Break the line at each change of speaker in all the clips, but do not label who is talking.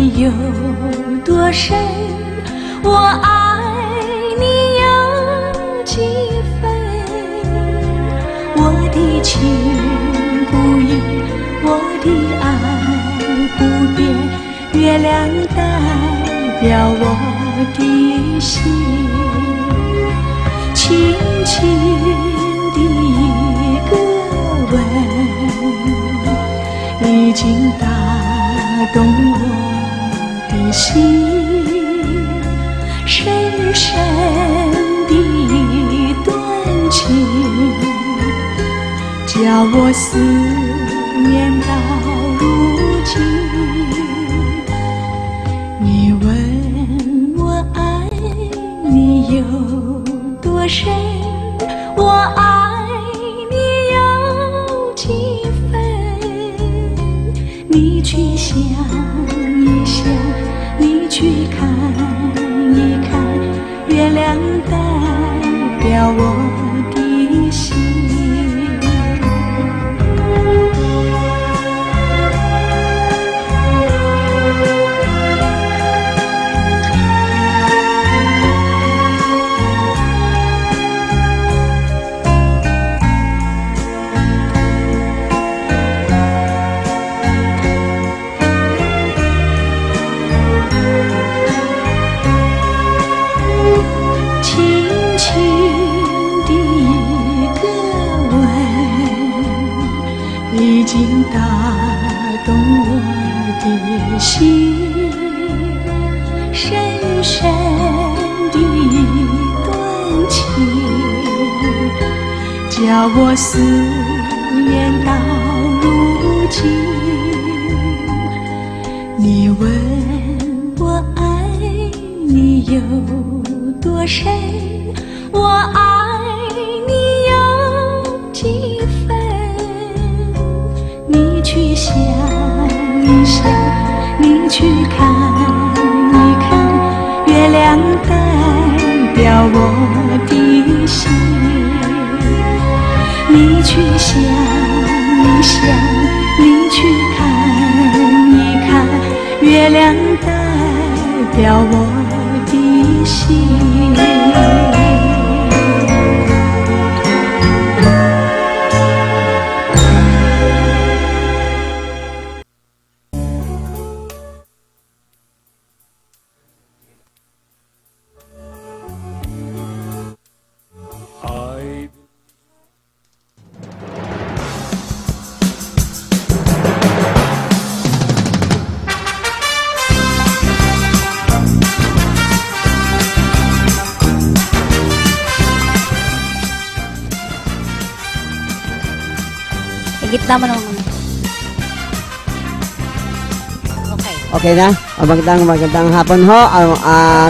你有多深，我爱你有几分。我的情不移，我的爱不变，月亮代表我的心，轻轻的一个吻，已经打动我的心，深深的一段情，叫我思念到如今。你问我爱你有多深，我爱你有几分。你去想一想，你去看一看，月亮代表我的心。已经打动我的心，深深的一段情，叫我思念到如今。你问我爱你有多深，我爱你有几分。你去想一想，你去看一看，月亮代表我的心。你去想一想，你去看一看，月亮代表我的心。
Gitna mo naman. Okay.
Okay na? Magandang hapon ho.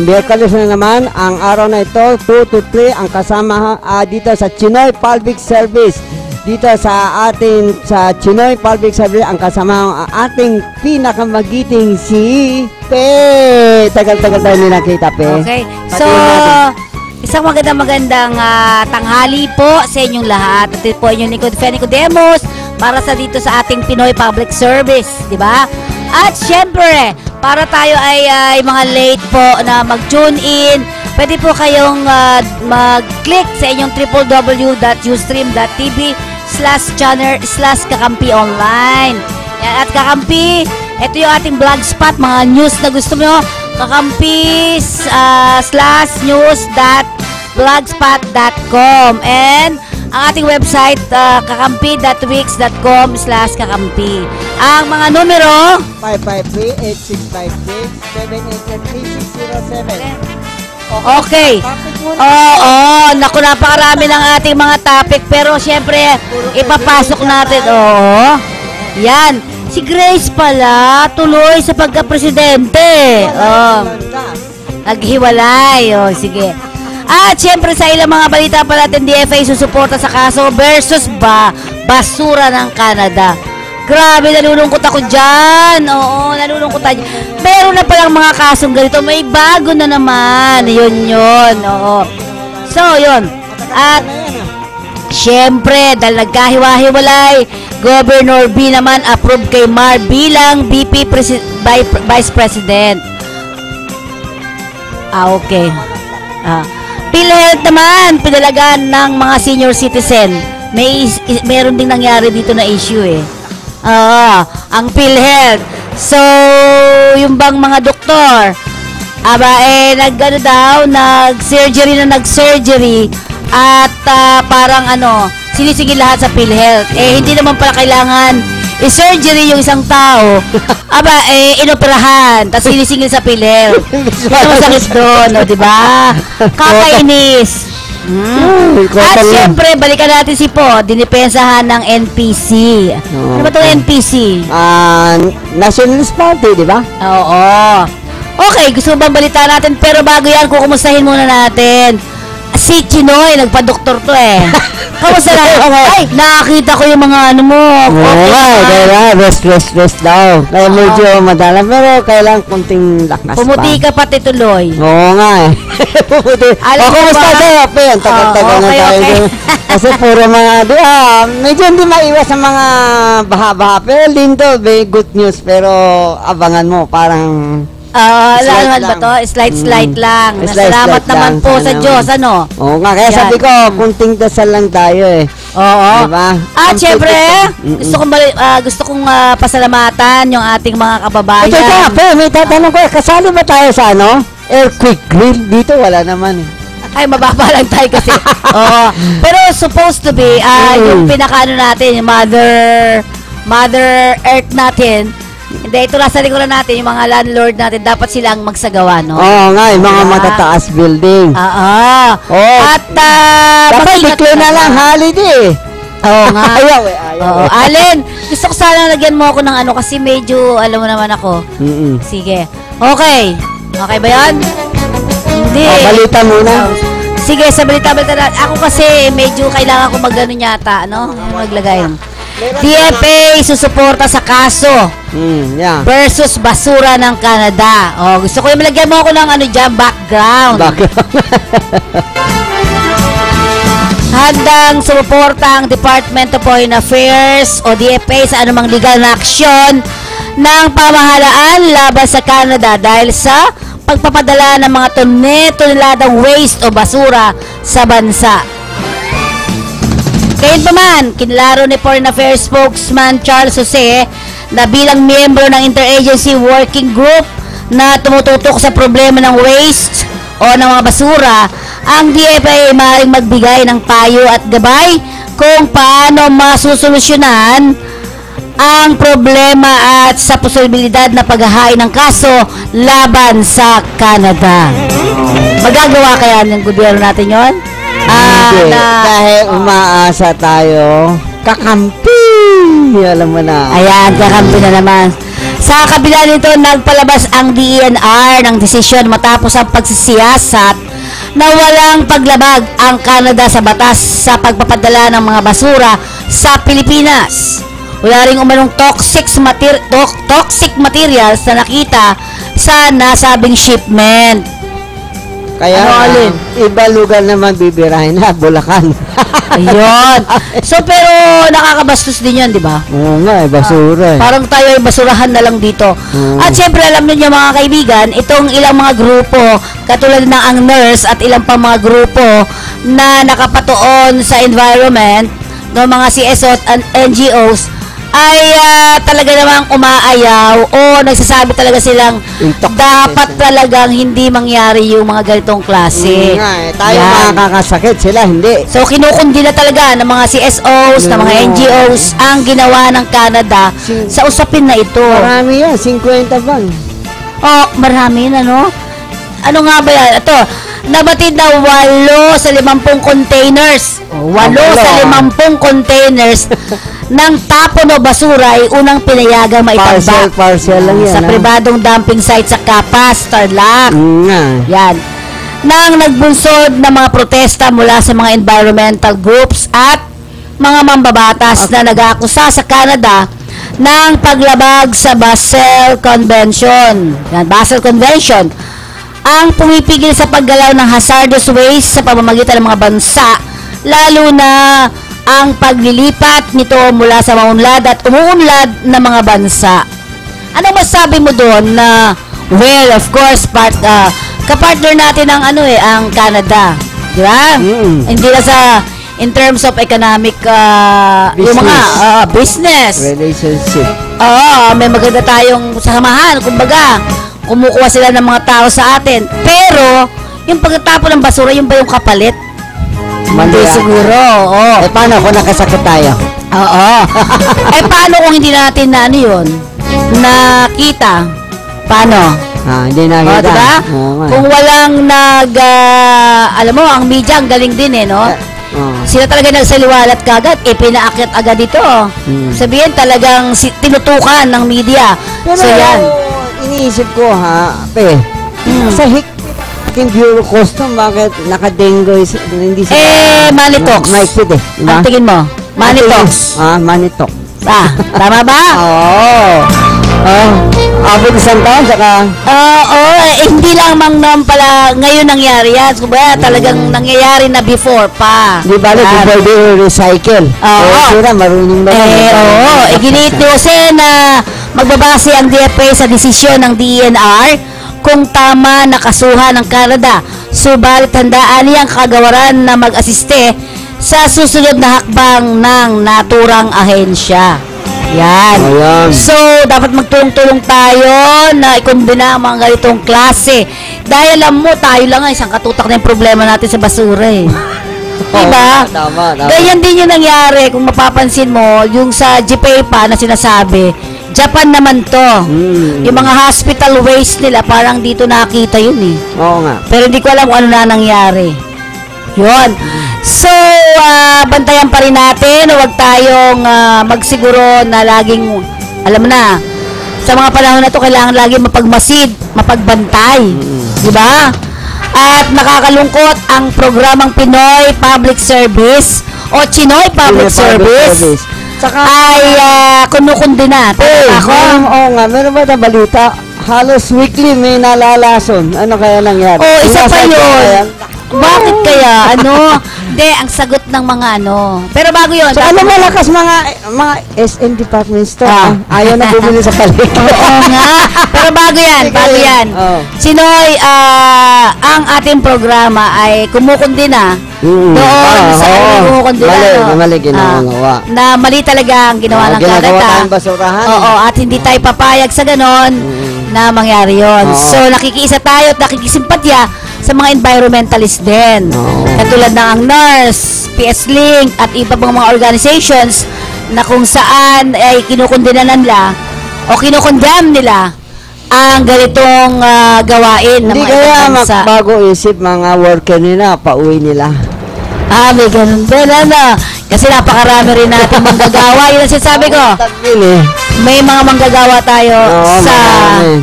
Miyerkules na naman. Ang araw na ito, 2 to 3, ang kasama dito sa Chinoy Public Service. Dito sa Chinoy Public Service, ang kasama ang ating pinakamagiting si Pe. Tagal-tagal tayo nakita, Pe.
Okay. So, isang magandang tanghali po sa inyong lahat. At ito po inyong Feni Codemos para sa dito sa ating Pinoy Public Service, di ba? At syempre, para tayo ay mga late po na mag-tune in, pwede po kayong mag-click sa inyong www.ustream.tv/channel/kakampi online. At Kakampi, ito yung ating blogspot, mga news na gusto mo, kakampi/news.blogspot.com, and ang ating website, kakampi.wix.com/kakampi. Ang mga numero
553-8653-788-3607.
Okay. Naku, napakarami ng ating mga topic, pero syempre ipapasok natin. Oo. Yan. Si Grace pala, tuloy sa pagka-presidente. Naghiwalay. Sige. At syempre sa ilang mga balita pa natin, DFA susuporta sa kaso versus basura ng Canada. Grabe, nalulungkot ako dyan. Oo, nalulungkot tayo. Meron na palang mga kasong ganito. May bago na naman. Yun. Oo. So, yun. At syempre, dahil nagkahiwa-hiwalay, Governor B naman approved kay Mar bilang Vice President. Okay. PhilHealth naman, pinalagaan ng mga senior citizen. Meron ding nangyari dito na issue eh. Ang PhilHealth. So, yung bang mga doktor, nag-surgery at parang sinisingil lahat sa PhilHealth. Hindi naman pala kailangan i-surgery yung isang tao. Inoperahan, tapos sinisingil sa PhilHealth. Ano masakit doon, di ba? Kakainis. At syempre, balikan natin si Po, dinipensahan ng NPC. Ano ba itong NPC?
Nationalist Party, di ba?
Oo. Okay, gusto mo bang balita natin? Pero bago yan, kukumustahin muna natin. Si Chinoy, nagpa-doktor to eh. Kamusta na? Ay, nakakita ko yung mga mo.
Kaya rest daw. Kaya medyo madalang, pero kailangan kunting lakas
Pumuti ka pati tuloy.
Oo nga eh. Pumuti. Kumusta sa'yo? Ang tagal-tagal na tayo. Kasi puro mga, medyo hindi maiwas sa mga baha-baha. Pero lindo, good news. Pero abangan mo, parang
Ano ba to? Slight lang. Salamat naman po sa Diyos,
Oo nga, kaya sabi ko, kunting dasal lang tayo eh.
Oo.
Diba?
At syempre, gusto kong pasalamatan yung ating mga kababayan.
May tatanong ko, kasali ba tayo sa earthquake drill? Dito wala naman eh.
Ay, mababa lang tayo kasi. Oo. Pero supposed to be, yung pinakaano natin, yung Mother Earth natin. Hindi, ito nasa likuran natin, yung mga landlord natin, dapat silang magsagawa, no?
Oo nga, yung mga matataas building. At,
dapat
declare na lang holiday.
Oo nga.
Ayaw.
Alin, gusto ko sana lagyan mo ako ng kasi medyo, alam mo naman ako. Sige. Okay. Okay ba yan? Hindi.
Balita muna.
Sige, sa balita na. Ako kasi medyo kailangan ko yata, maglagay. DFA susuporta sa kaso versus basura ng Canada. Gusto ko yung malagyan mo ako ng background. Handang sumuporta ang Department of Foreign Affairs o DFA sa anumang legal na aksyon ng pamahalaan laban sa Canada dahil sa pagpapadala ng mga toneladang waste o basura sa bansa. Gayunpaman, kinlaro ni Foreign Affairs spokesman Charles Jose na bilang miyembro ng Interagency Working Group na tumututok sa problema ng waste o ng mga basura, ang DFA ay maaaring magbigay ng payo at gabay kung paano masusolusyonan ang problema at sa posibilidad na paghahain ng kaso laban sa Canada. Magagawa kaya ng gobyerno natin yon?
Dahil umaasa tayo, kakampi! Alam mo na.
Ayan, kakampi na naman. Sa kabila nito, nagpalabas ang DENR ng desisyon matapos ang pagsisiyasat na walang paglabag ang Canada sa batas sa pagpapadala ng mga basura sa Pilipinas. Wala ring umanong toxic materials na nakita sa nasabing shipment.
Kaya iba lugar naman bibirahin na, Bulacan.
Ayun. So, pero nakakabastos din yun, di ba?
Oo nga, basura.
Parang tayo ay basurahan na lang dito. At syempre, alam niyo mga kaibigan, itong ilang mga grupo, katulad ng ang nurse at ilang pang mga grupo na nakapatuon sa environment, ng mga CSO at NGOs, ay talaga namang umaayaw o nagsasabi talaga silang dapat talagang hindi mangyari yung mga ganitong klase.
Tayo makakasakit, sila hindi.
So kinukundi na talaga ng mga CSOs, ng mga NGOs ang ginawa ng Canada sa usapin na ito.
Marami yan, 50 bang.
Marami na, no? Ano nga ba yan? Ito, nabatid na 8 sa 50 containers. 8 sa 50 containers ng tapon o basura ay unang pinayagang maitambak.
Parcel lang yan.
Sa pribadong dumping site sa Capas, Tarlac. Yan. Nang nagbunsod ng mga protesta mula sa mga environmental groups at mga mambabatas na nag-aakusa sa Canada ng paglabag sa Basel Convention. Yan, Basel Convention. Ang pumipigil sa paggalaw ng hazardous waste sa pamamagitan ng mga bansa, lalo na ang paglilipat nito mula sa maunlad at umuunlad na mga bansa. Anong masabi mo doon na, well, of course, kapartner natin ang ang Canada. Di ba? Hindi na in terms of economic, yung mga business.
Relationship.
Oo, may maganda tayong samahan. Kumbaga, kumukuha sila ng mga tao sa atin. Pero, yung pagtatapon ng basura, yun ba yung kapalit? Hindi siguro, oo.
Paano kung nakasakit tayo?
Oo. Paano kung hindi natin na yun? Nakita? Paano?
Hindi nakita.
Diba? Kung walang alam mo, ang media, ang galing din no? Sila talaga nagsaliwalat kagad, pinaakyat agad ito. Sabihin talagang tinutukan ng media.
Pero,
so yan.
Iniisip ko sa aking Bureau Custom, bakit naka-dengue, hindi siya...
Money talks.
Maikpit diba?
Ang tingin mo? Money talks.
Money talk.
Tama ba?
Oo. Abot isang taon, saka...
hindi lang pala ngayon nangyari yan. Kumbaga, talagang nangyayari na before pa.
Di ba, before they recycle. Sira, marunong ba?
Giniit ni Jose na magbabase ang DFA sa desisyon ng DENR kung tama nakasuhan ng Canada. Subalit handaan niyang kagawaran na mag-asiste sa susunod na hakbang ng naturang ahensya. Yan. So, dapat magtulong-tulong tayo na ikumbina ang mga ganitong klase. Dahil alam mo, tayo lang isang katutak na yung problema natin sa basura diba?
Tama.
Ganyan din yung nangyari, kung mapapansin mo, yung sa GPA na sinasabi, Japan naman to. Yung mga hospital waste nila, parang dito nakita yun
Oo nga.
Pero hindi ko alam kung ano na nangyari. Yun. So, bantayan pa rin natin. Huwag tayong magsiguro na laging, alam mo na, sa mga panahon na to kailangan lagi mapagmasid, mapagbantay. Diba? At nakakalungkot ang programang Pinoy Public Service o Chinoy Public Service ay kunukundi na.
Oo nga, meron ba na balita? Halos weekly may nalalason. Ano kaya nangyari?
Isa pa yun. Bakit kaya? Hindi, ang sagot ng mga Pero bago yun.
So, malakas mga SM department store. Ayaw na bumili sa paligid.
Oo nga. Pero bago yan. Sinoy, ang ating programa ay kumukundi na doon sa kumukundi na.
Mali ginagawa.
Na mali talaga ang ginawa ng Canada.
Basurahan.
At hindi tayo papayag sa ganon na mangyari yun. So, nakikiisa tayo at nakikisimpatya sa mga environmentalist din. Katulad ng ang NURS, PS Link, at iba pang mga organizations na kung saan ay kinukundina nila o kinukundam nila ang ganitong gawain ng mga ibang bansa.
Hindi kaya bago isip mga worker nila, pauwi nila.
May ganun din, Kasi napakarami rin natin manggagawa. Yun ang sinasabi ko. May mga manggagawa tayo sa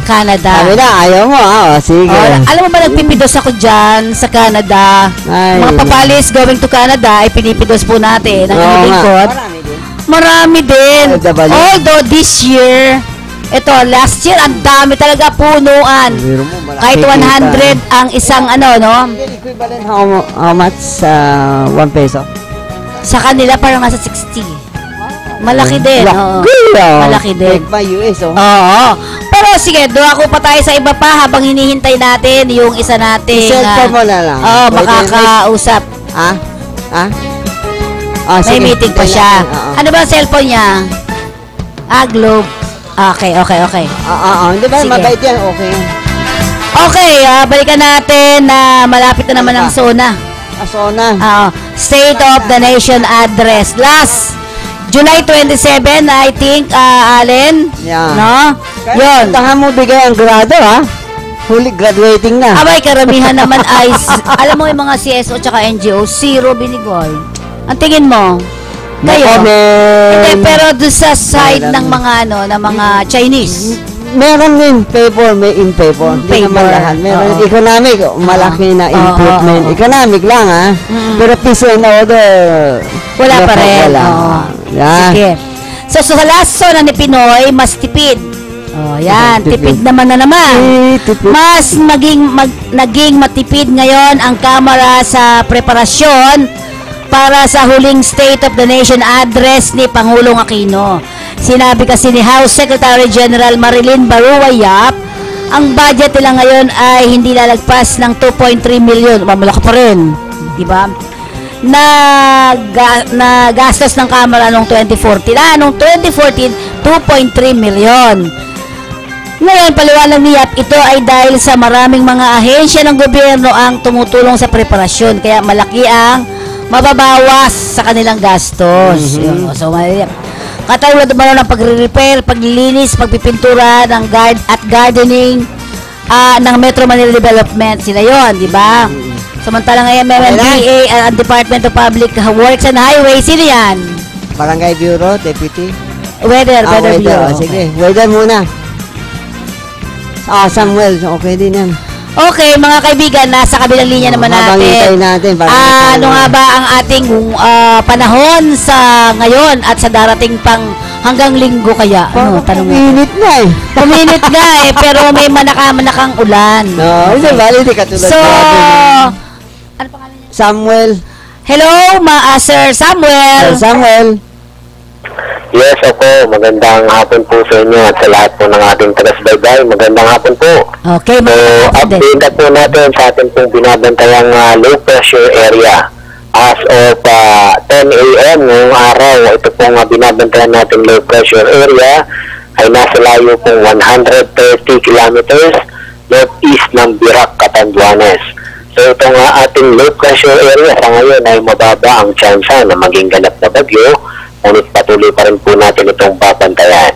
Canada.
Sabi na, ayaw mo sige.
Alam mo ba, nagpipidos ako dyan sa Canada. Mga papalis going to Canada, ay pinipidos po natin. Ang lingkod. Marami din. Although this year, last year, ang dami talaga, punuan. Kahit 100 ang isang
Equivalent how much? 1 peso?
Sa kanila parang nasa 60. Malaki din. Malaki din.
Like my US,
Oo. Pero sige, doon ako pa tayo sa iba pa habang hinihintay natin yung isa nating
cellphone mo na lang.
makakausap. May meeting pa siya. Ano ba ang cellphone niya? Globe. Okay.
Hindi ba?
Sige.
Mabait yan. Okay.
Okay, balikan natin na malapit na naman ang SONA. State of the Nation Address. Last July 27, I think, Allen.
Yeah.
No? Yun.
Tahan mo bigay ang grado, Huli, graduating na.
Karamihan naman ay, alam mo yung mga CSO tsaka NGO, zero binigay. Ang tingin mo? Kayo? Hindi, pero doon sa side ng mga, ng mga Chinese.
Meron din favor, may in favor. Hindi naman lahat. Meron economic, malaki na improvement. Economic lang, Pero peace and order,
wala pa rin. Sige. So, sa laso na ni Pinoy, mas tipid. Yan. Tipid naman. Mas naging matipid ngayon ang Kamara sa preparasyon para sa huling State of the Nation address ni Pangulong Aquino. Sinabi kasi ni House Secretary General Marilyn Barua Yap, ang budget nila ngayon ay hindi lalagpas ng 2.3 million. Malaki pa rin, di ba? Na gastos ng Kamara noong 2014. Noong 2014, 2.3 million. Ngayon, paliwanag ni Yap, ito ay dahil sa maraming mga ahensya ng gobyerno ang tumutulong sa preparasyon. Kaya malaki ang mababawas sa kanilang gastos. Yun. So, katulad naman ng pagre-repair, paglilinis, pagpipintura ng gardening ng Metro Manila Development. Sila yon, di ba? Samantalang ngayon, MMDA, ang Department of Public Works and Highways, sino yan?
Barangay Bureau, Deputy.
Weather Bureau.
Sige, weather muna. Samuel, okay din yan.
Okay, mga kaibigan, nasa kabilang linya naman natin. Ano nga ba ang ating panahon sa ngayon at sa darating pang hanggang linggo kaya? Ano, tanong mo.
Puminit na eh.
Puminit nga eh, pero may manaka-manakang ulan.
No, hindi ba? Hindi katulad.
So, ano pangalan niya?
Samuel.
Hello, Sir Samuel.
Samuel.
Yes, ako. Magandang hapon po sa inyo at sa lahat po ng ating taga-subaybay. Magandang hapon po.
Okay,
so, update na po natin sa ating pong binabantayang low pressure area. As of 10 a.m. ngayong araw, ito pong binabantayan natin low pressure area ay nasa layo pong 130 kilometers northeast ng Birac, Catanduanes. So, itong ating low pressure area sa ngayon ay mababa ang tsansa na maging ganap na bagyo. Ngunit patuloy pa rin po natin itong babantayan.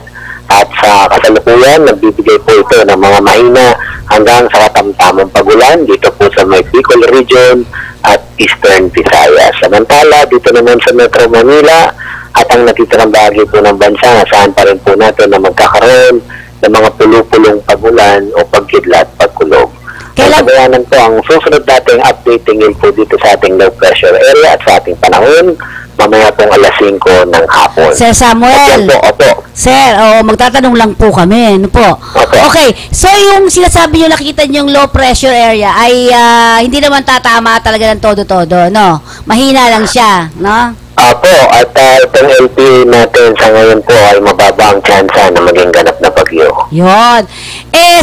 At sa kasalukuyan, nagbibigay po ito ng mga mahina hanggang sa katamtamang pagulan dito po sa may Bicol Region at Eastern Visayas. Samantala, dito naman sa Metro Manila at ang natitirang bahagi po ng bansa, saan pa rin po natin na magkakaroon ng mga pulupulong pagulan o pagkidlat, pagkulog. Kailangan po ang susunod nating updating po dito sa ating low pressure area at sa ating panahon mamaya pong alas 5 ng hapon.
Sir Samuel.
Opo.
Sir, magtatanong lang po kami. Ano po? Okay. So, yung sinasabi nyo, nakikita nyo yung low pressure area ay hindi naman tatama talaga ng todo-todo, no? Mahina lang siya, no?
Opo. At itong LPA natin sa ngayon po ay mababa ang tsansa na maging ganap na bagyo.
Yon.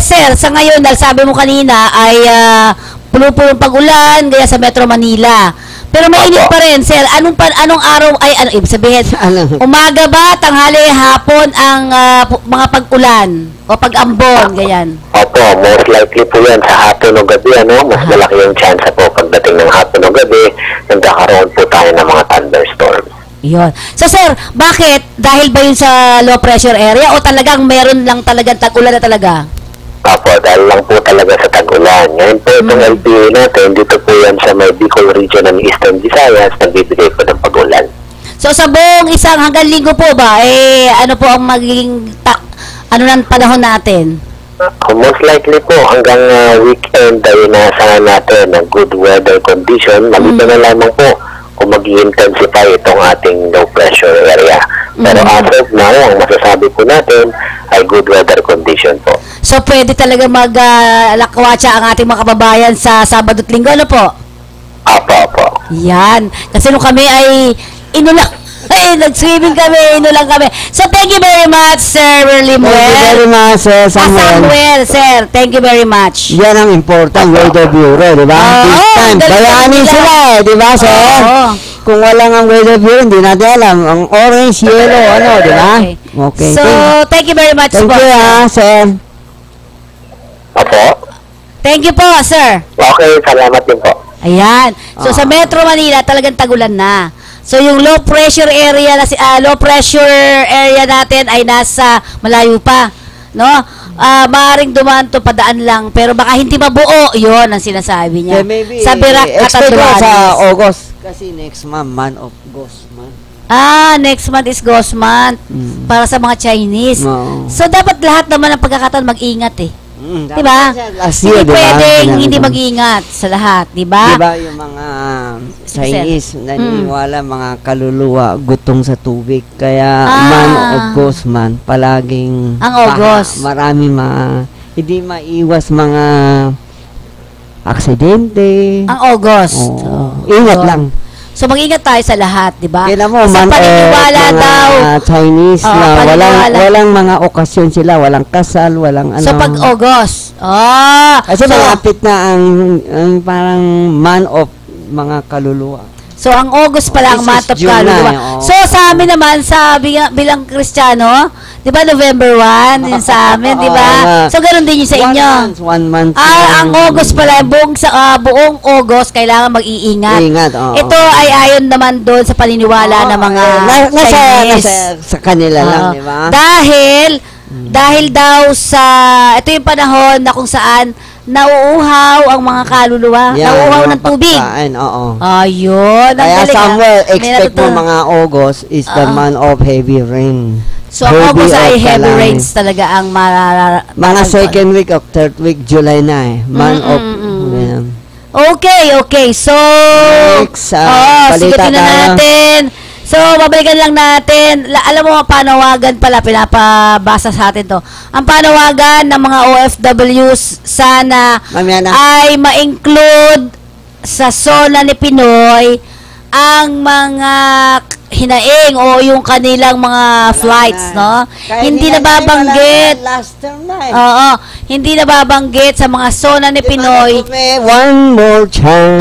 Sir, sa ngayon, dahil sabi mo kanina ay pulupulong pag-ulan gaya sa Metro Manila. Pero mainit pa rin, sir. Anong araw ay, ibig sabihin, umaga ba, tanghali, hapon ang mga pag-ulan o pag-ambon, ganyan?
Opo, most likely po yan sa hapon o gabi, mas malaki yung chance po pagdating ng hapon o gabi, nagkakaroon po tayo ng mga thunderstorm.
Yun. So, sir, bakit? Dahil ba yun sa low pressure area o talagang meron lang talagang tag-ulan na talaga?
Opo, dahil lang po talaga sa tag-ulan. Ngayon po itong LPA natin, dito po yan sa may Bicol Region and Eastern Visayas, nagbibigay po ng pag-ulan. So
sa buong isang hanggang linggo po ba, ano po ang magiging ng panahon natin?
Most likely po hanggang weekend ay naasahan natin ng good weather condition. Maliban na lamang po kung mag-i-intensify itong ating low pressure area. Pero as of now, ang masasabi po natin ay good weather condition po.
So, pwede talaga mag-lakwatsa ang ating mga kababayan sa Sabado at Linggo, ano po?
Opo.
Yan. Kasi nung kami ay nag-swimming kami, inulang kami. So, thank you very much, Sir Limuel.
Thank you very much, Sir
Samuel, sir. Thank you very much.
Yan ang important, Weather Bureau, di ba? This time, bayanin sila, di ba, sir? Kung walang ang Weather Bureau, hindi natin alam. Ang orange, yellow, di ba? Okay.
So, thank you very much
po. Thank you, sir.
Opo.
Thank you po, sir.
Okay, salamat din po.
Ayan. So, sa Metro Manila, talagang tagulan na. So, yung low pressure area natin ay nasa malayo pa, no? Maaaring dumaan to padaan lang, pero baka hindi mabuo, 'yon ang sinasabi niya.
Yeah,
sa Birac at
sa August kasi next month of Ghost month.
Next month is Ghost month para sa mga Chinese.
No.
So, dapat lahat naman ng pagkakataon mag-ingat diba?
Hindi
pwedeng hindi mag-ingat sa lahat, diba?
Diba yung mga Chinese naniniwala mga kaluluwa gutong sa tubig. Kaya month of Ghost month, palaging
ang August.
Marami hindi maiwas mga aksidente.
Ang August.
Ingat lang.
So mag-ingat tayo sa lahat, di ba?
Kailan mo,
Sa paniniwala
mga
daw.
Chinese
Oo,
na
paniniwala.
walang mga okasyon sila, walang kasal, walang ano.
So pag August.
Kasi
so,
malapit na ang parang man of mga kaluluwa.
So, ang August pala ang
This is
month of
June
kaluluwa.
na, oo.
So, sa amin naman, bilang Kristiyano, di ba, November 1, yun sa amin, di ba?
Oo,
So, ganun din yun sa inyo.
1 month.
Ang August pala, buong August, kailangan mag-iingat.
Ingat, oo.
Ito ay ayon naman doon sa paniniwala ng mga Chinese.
Nasa kanila lang,
Oo.
di ba?
Dahil daw sa, ito yung panahon na kung saan nauuhaw ang mga kaluluwa, nauuhaw ng tubig.
Pagkain, oo.
Ayun. ang
Kaya
galing,
somewhere,
May
expect mo
natutunan.
mga August is the
Oo.
month of heavy rain.
So, ang August ay heavy
lang.
rains talaga ang
Mga second week of third week, July na eh. Month of... Yan.
Okay. So,
Next,
sige,
balita
tingnan
tayo.
natin. So, babalikan lang natin. Alam mo, panawagan pala, pinapabasa sa atin to. Ang panawagan ng mga OFWs, sana
Mamaya na.
ay ma-include sa zona ni Pinoy ang mga hinaing o yung kanilang mga flights, no? Hindi nababanggit.
Last term na eh.
Oo, hindi nababanggit sa mga zona ni Pinoy.
One more chance.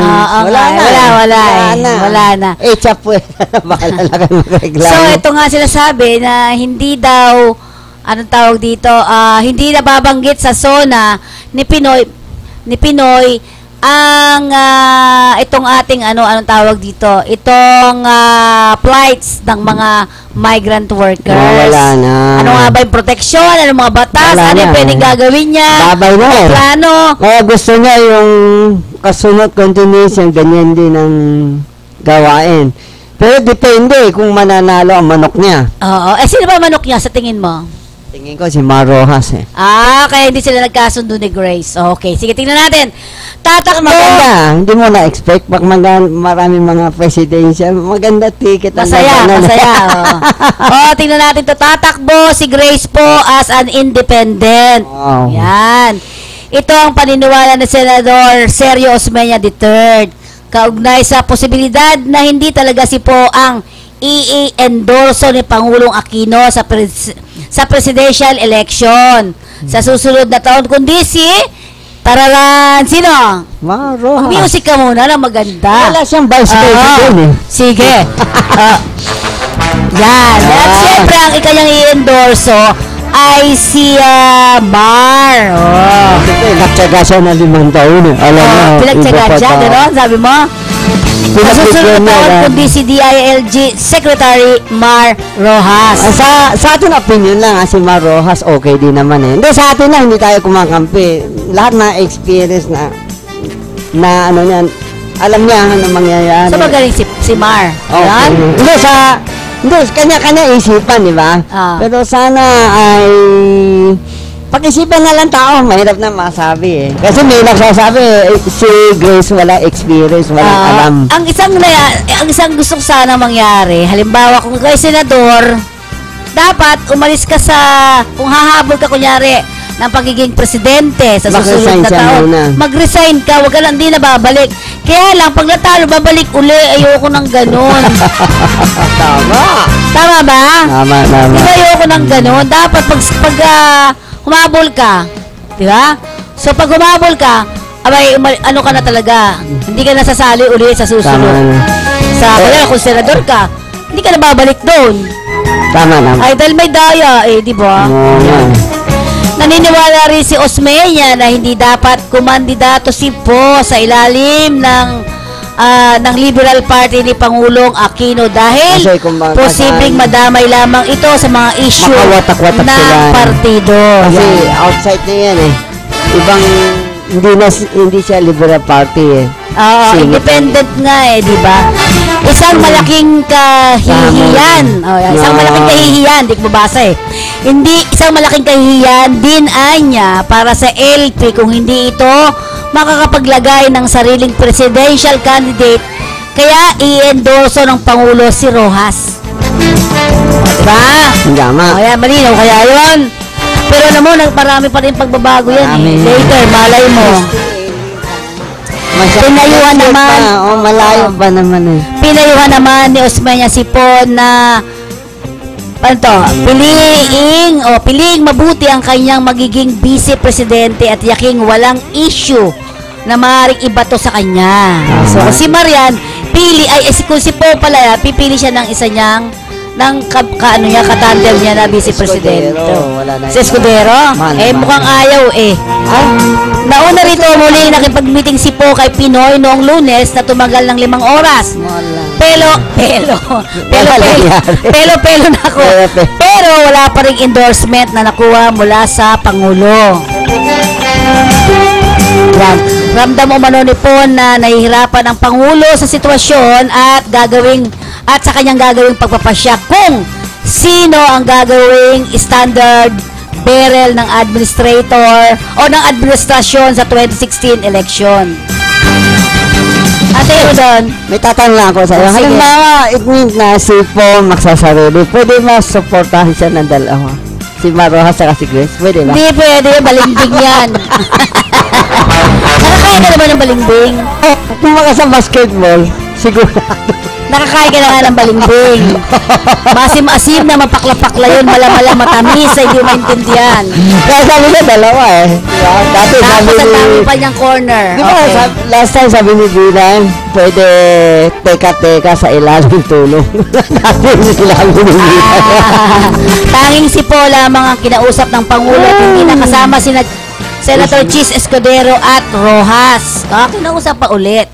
Wala na.
Eh, chapo eh. Bahala lang kayo magreklamo.
So, ito nga sinasabi na hindi daw, anong tawag dito, hindi nababanggit sa zona ni Pinoy, ang itong ating anong tawag dito, itong flights ng mga migrant workers.
Wala na.
Ano nga ba yung proteksyon? Ano mga batas?
Wala
Ano yung
na.
pwedeng gagawin niya?
Babay na
May
eh.
plano?
Kaya gusto niya yung kasunod continuation, ganyan din ang gawain. Pero depende kung mananalo ang manok niya.
Oo. Sino ba manok niya sa tingin mo?
Tingin ko si Mar Rojas eh.
Kaya hindi sila nagkasundo ni Grace. Okay, sige, tingnan natin. Tatakbo.
Maganda, hindi mo na-expect. Pag maraming mga presidential, maganda ticket. ang
Masaya. Tingnan natin to. Tatakbo si Grace po as an independent.
Wow.
Yan. Ito ang paniniwala ni Senador Sergio Osmeña III. Kaugnay sa posibilidad na hindi talaga si po ang i-endorso ni Pangulong Aquino sa presidential election sa susunod na taon, kundi si tararan, sino?
Mar Rojas.
Music ka muna na maganda.
Wala siyang vice president eh.
Sige. Yan. At siyempre, ang ikanyang i-endorso ay si Mar.
Nagtsaga siya na 5 taon eh. Alam mo.
Pinagtsaga
iba pa
siya,
ta-
gano'n, sabi mo? Sa susunod na taon, kundi si DILG Secretary Mar Rojas.
Sa atin opinion lang, si Mar Rojas okay din naman eh. Hindi, sa atin lang, hindi tayo kumakampi. Lahat na experience na ano yan, alam niya ano mangyayari.
So magaling si Mar.
Okay.
Yan?
Hindi, kanya-kanya isipan, di ba? Pero sana ay pag-isipan na lang tao, mahirap na masabi eh. Kasi may nagsasabi, si Grace wala experience, walang alam.
Ang isang gusto ko sana mangyari, halimbawa kung kay senador, dapat umalis ka kung hahabol ka kunyari ng pagiging presidente sa susunod na
Mag-resign siya
taon,
muna.
mag-resign ka, wag ka lang, hindi na babalik. Kaya lang, pag natalo, babalik uli, ayoko ng ganun.
Tama.
Tama ba?
Tama.
Di ba ayoko ng ganun? Dapat pag humabol ka, di ba? So pag humabol ka, ano ka na talaga? Hindi ka nasasali uli sa susunod.
Tama.
Kung senador ka, hindi ka na babalik doon.
Tama.
Ay, dahil may daya, di ba? Naniniwala rin si Osmeña na hindi dapat kumandidato si Po sa ilalim ng Liberal Party ni Pangulong Aquino dahil
Kasi
posibleng madamay lamang ito sa mga issue
Makawatak-watak
ng
sila.
partido.
Kasi
Yan.
outside na yan eh. Ibang, hindi siya Liberal Party eh.
Independent nga di ba? Isang malaking kahihiyan. Isang malaking kahihiyan, di ko mabasa eh. Isang malaking kahihiyan din anya para sa LP kung hindi ito makakapaglagay ng sariling presidential candidate, kaya i-endorso ng Pangulo si Rojas. Diba?
Tama.
Kaya malinaw kaya yun. Pero alam mo, marami pa rin pagbabago yan eh. Later, malay mo. Pinayuhan naman.
Malayo pa naman eh.
Pinayuhan naman ni Osmeña Sipon na piliing mabuti ang kanyang magiging vice presidente at yaking walang issue na maaaring ibato sa kanya. So, si Marian, kung si Po pala, pipili siya ng isa niyang katandem niya na vice presidente. Si Escudero? Mukhang ayaw eh. Nauna rito muli nakipag-meeting si Po kay Pinoy noong Lunes na tumagal ng 5 oras. Pelo na ako. Pero wala pa ring endorsement na nakuha mula sa Pangulo. Ramdam umano ni Pon na nahihirapan ang Pangulo sa sitwasyon at sa kanyang gagawing pagpapasya kung sino ang gagawing standard bearer ng administrator o ng administrasyon sa 2016 election. Ate Rodon,
may tatanong lang ako sa iyo. Halimbawa, it means na si Pon magsasarili. Pwede ba supportahan siya ng dalawa? Si Marojas at si Grace? Pwede ba?
Hindi pwede. Balimbing yan. Nakakaya ka naman ng balimbing?
Kung maka sa basketball, siguro.
Nakakaya ka na nga ng balimbing. Masim-asim na mapakla-pakla yun. Mala-mala matamis ay hindi maintindihan.
Kaya sabi niya dalawa eh. Dati
tapos ang dami pa niyang corner.
Di ba, last time sabi ni Bilan, pwede teka-teka sa ilalim tulong. Dati ilalim ni Bilan.
Tanging si Po lamang ang kinausap ng Pangulo at hindi nakasama si Senator Chis Escudero at Rojas. Kinausap pa ulit.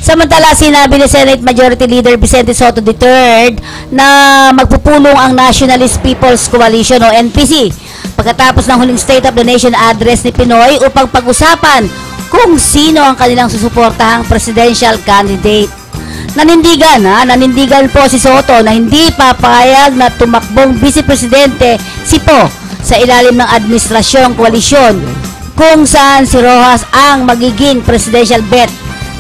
Samantala, sinabi ni Senate Majority Leader Vicente Soto III na magpupulong ang Nationalist People's Coalition o NPC pagkatapos ng huling State of the Nation address ni Pinoy upang pag-usapan kung sino ang kanilang susuportahang presidential candidate. Nanindigan po si Soto na hindi papayag na tumakbong Vice Presidente si Po sa ilalim ng administrasyong koalisyon kung saan si Rojas ang magiging presidential bet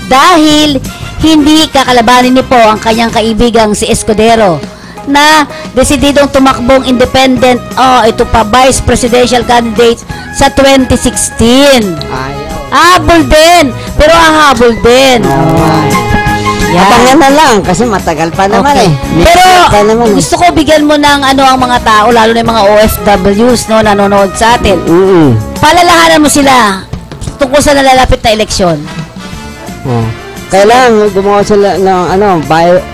dahil hindi kakalabanin ni Po ang kanyang kaibigang si Escudero na desididong tumakbong independent vice presidential candidate sa 2016. Habol din, pero hahabol din.
Abangan na lang kasi matagal pa naman eh.
Pero gusto ko bigyan mo ng ang mga tao, lalo na yung mga OFWs nanonood sa atin. Palalahanan mo sila tungkol sa nalalapit na eleksyon.
Kailangan gumawa sila ng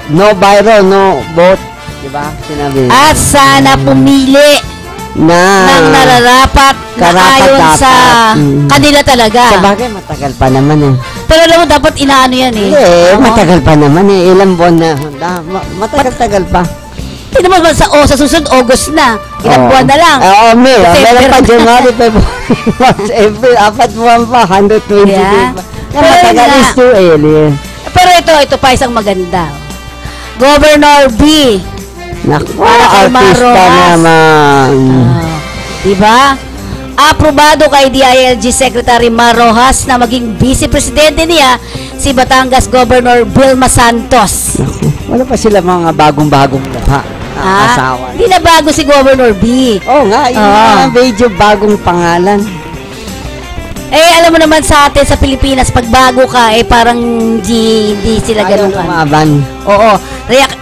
no biro, no vote, di ba? Sinabi.
At sana pumili ng nararapat na ayon sa kanila talaga.
Sabagay, matagal pa naman eh.
Pero alam mo, dapat inaano yan eh.
Matagal pa naman eh. Ilang buwan na. Matagal-tagal pa.
Hindi naman sa susunod, August na. Ilang buwan na lang.
May. Meron pa January, February, March, April. 4 buwan pa. 120 days pa. Matagal is too early.
Pero ito pa isang maganda. Governor B.
Naku, artista naman.
Diba? Aprobado kay DILG Secretary Mar Rojas na maging Vice Presidente niya si Batangas Governor Vilma Santos.
Naku, wala pa sila mga bagong-bagong asawa.
Hindi na bago si Governor B.
Nga, yung medyo bagong pangalan.
Alam mo naman sa atin sa Pilipinas, pag bago ka, parang hindi sila ganun ka. Oo.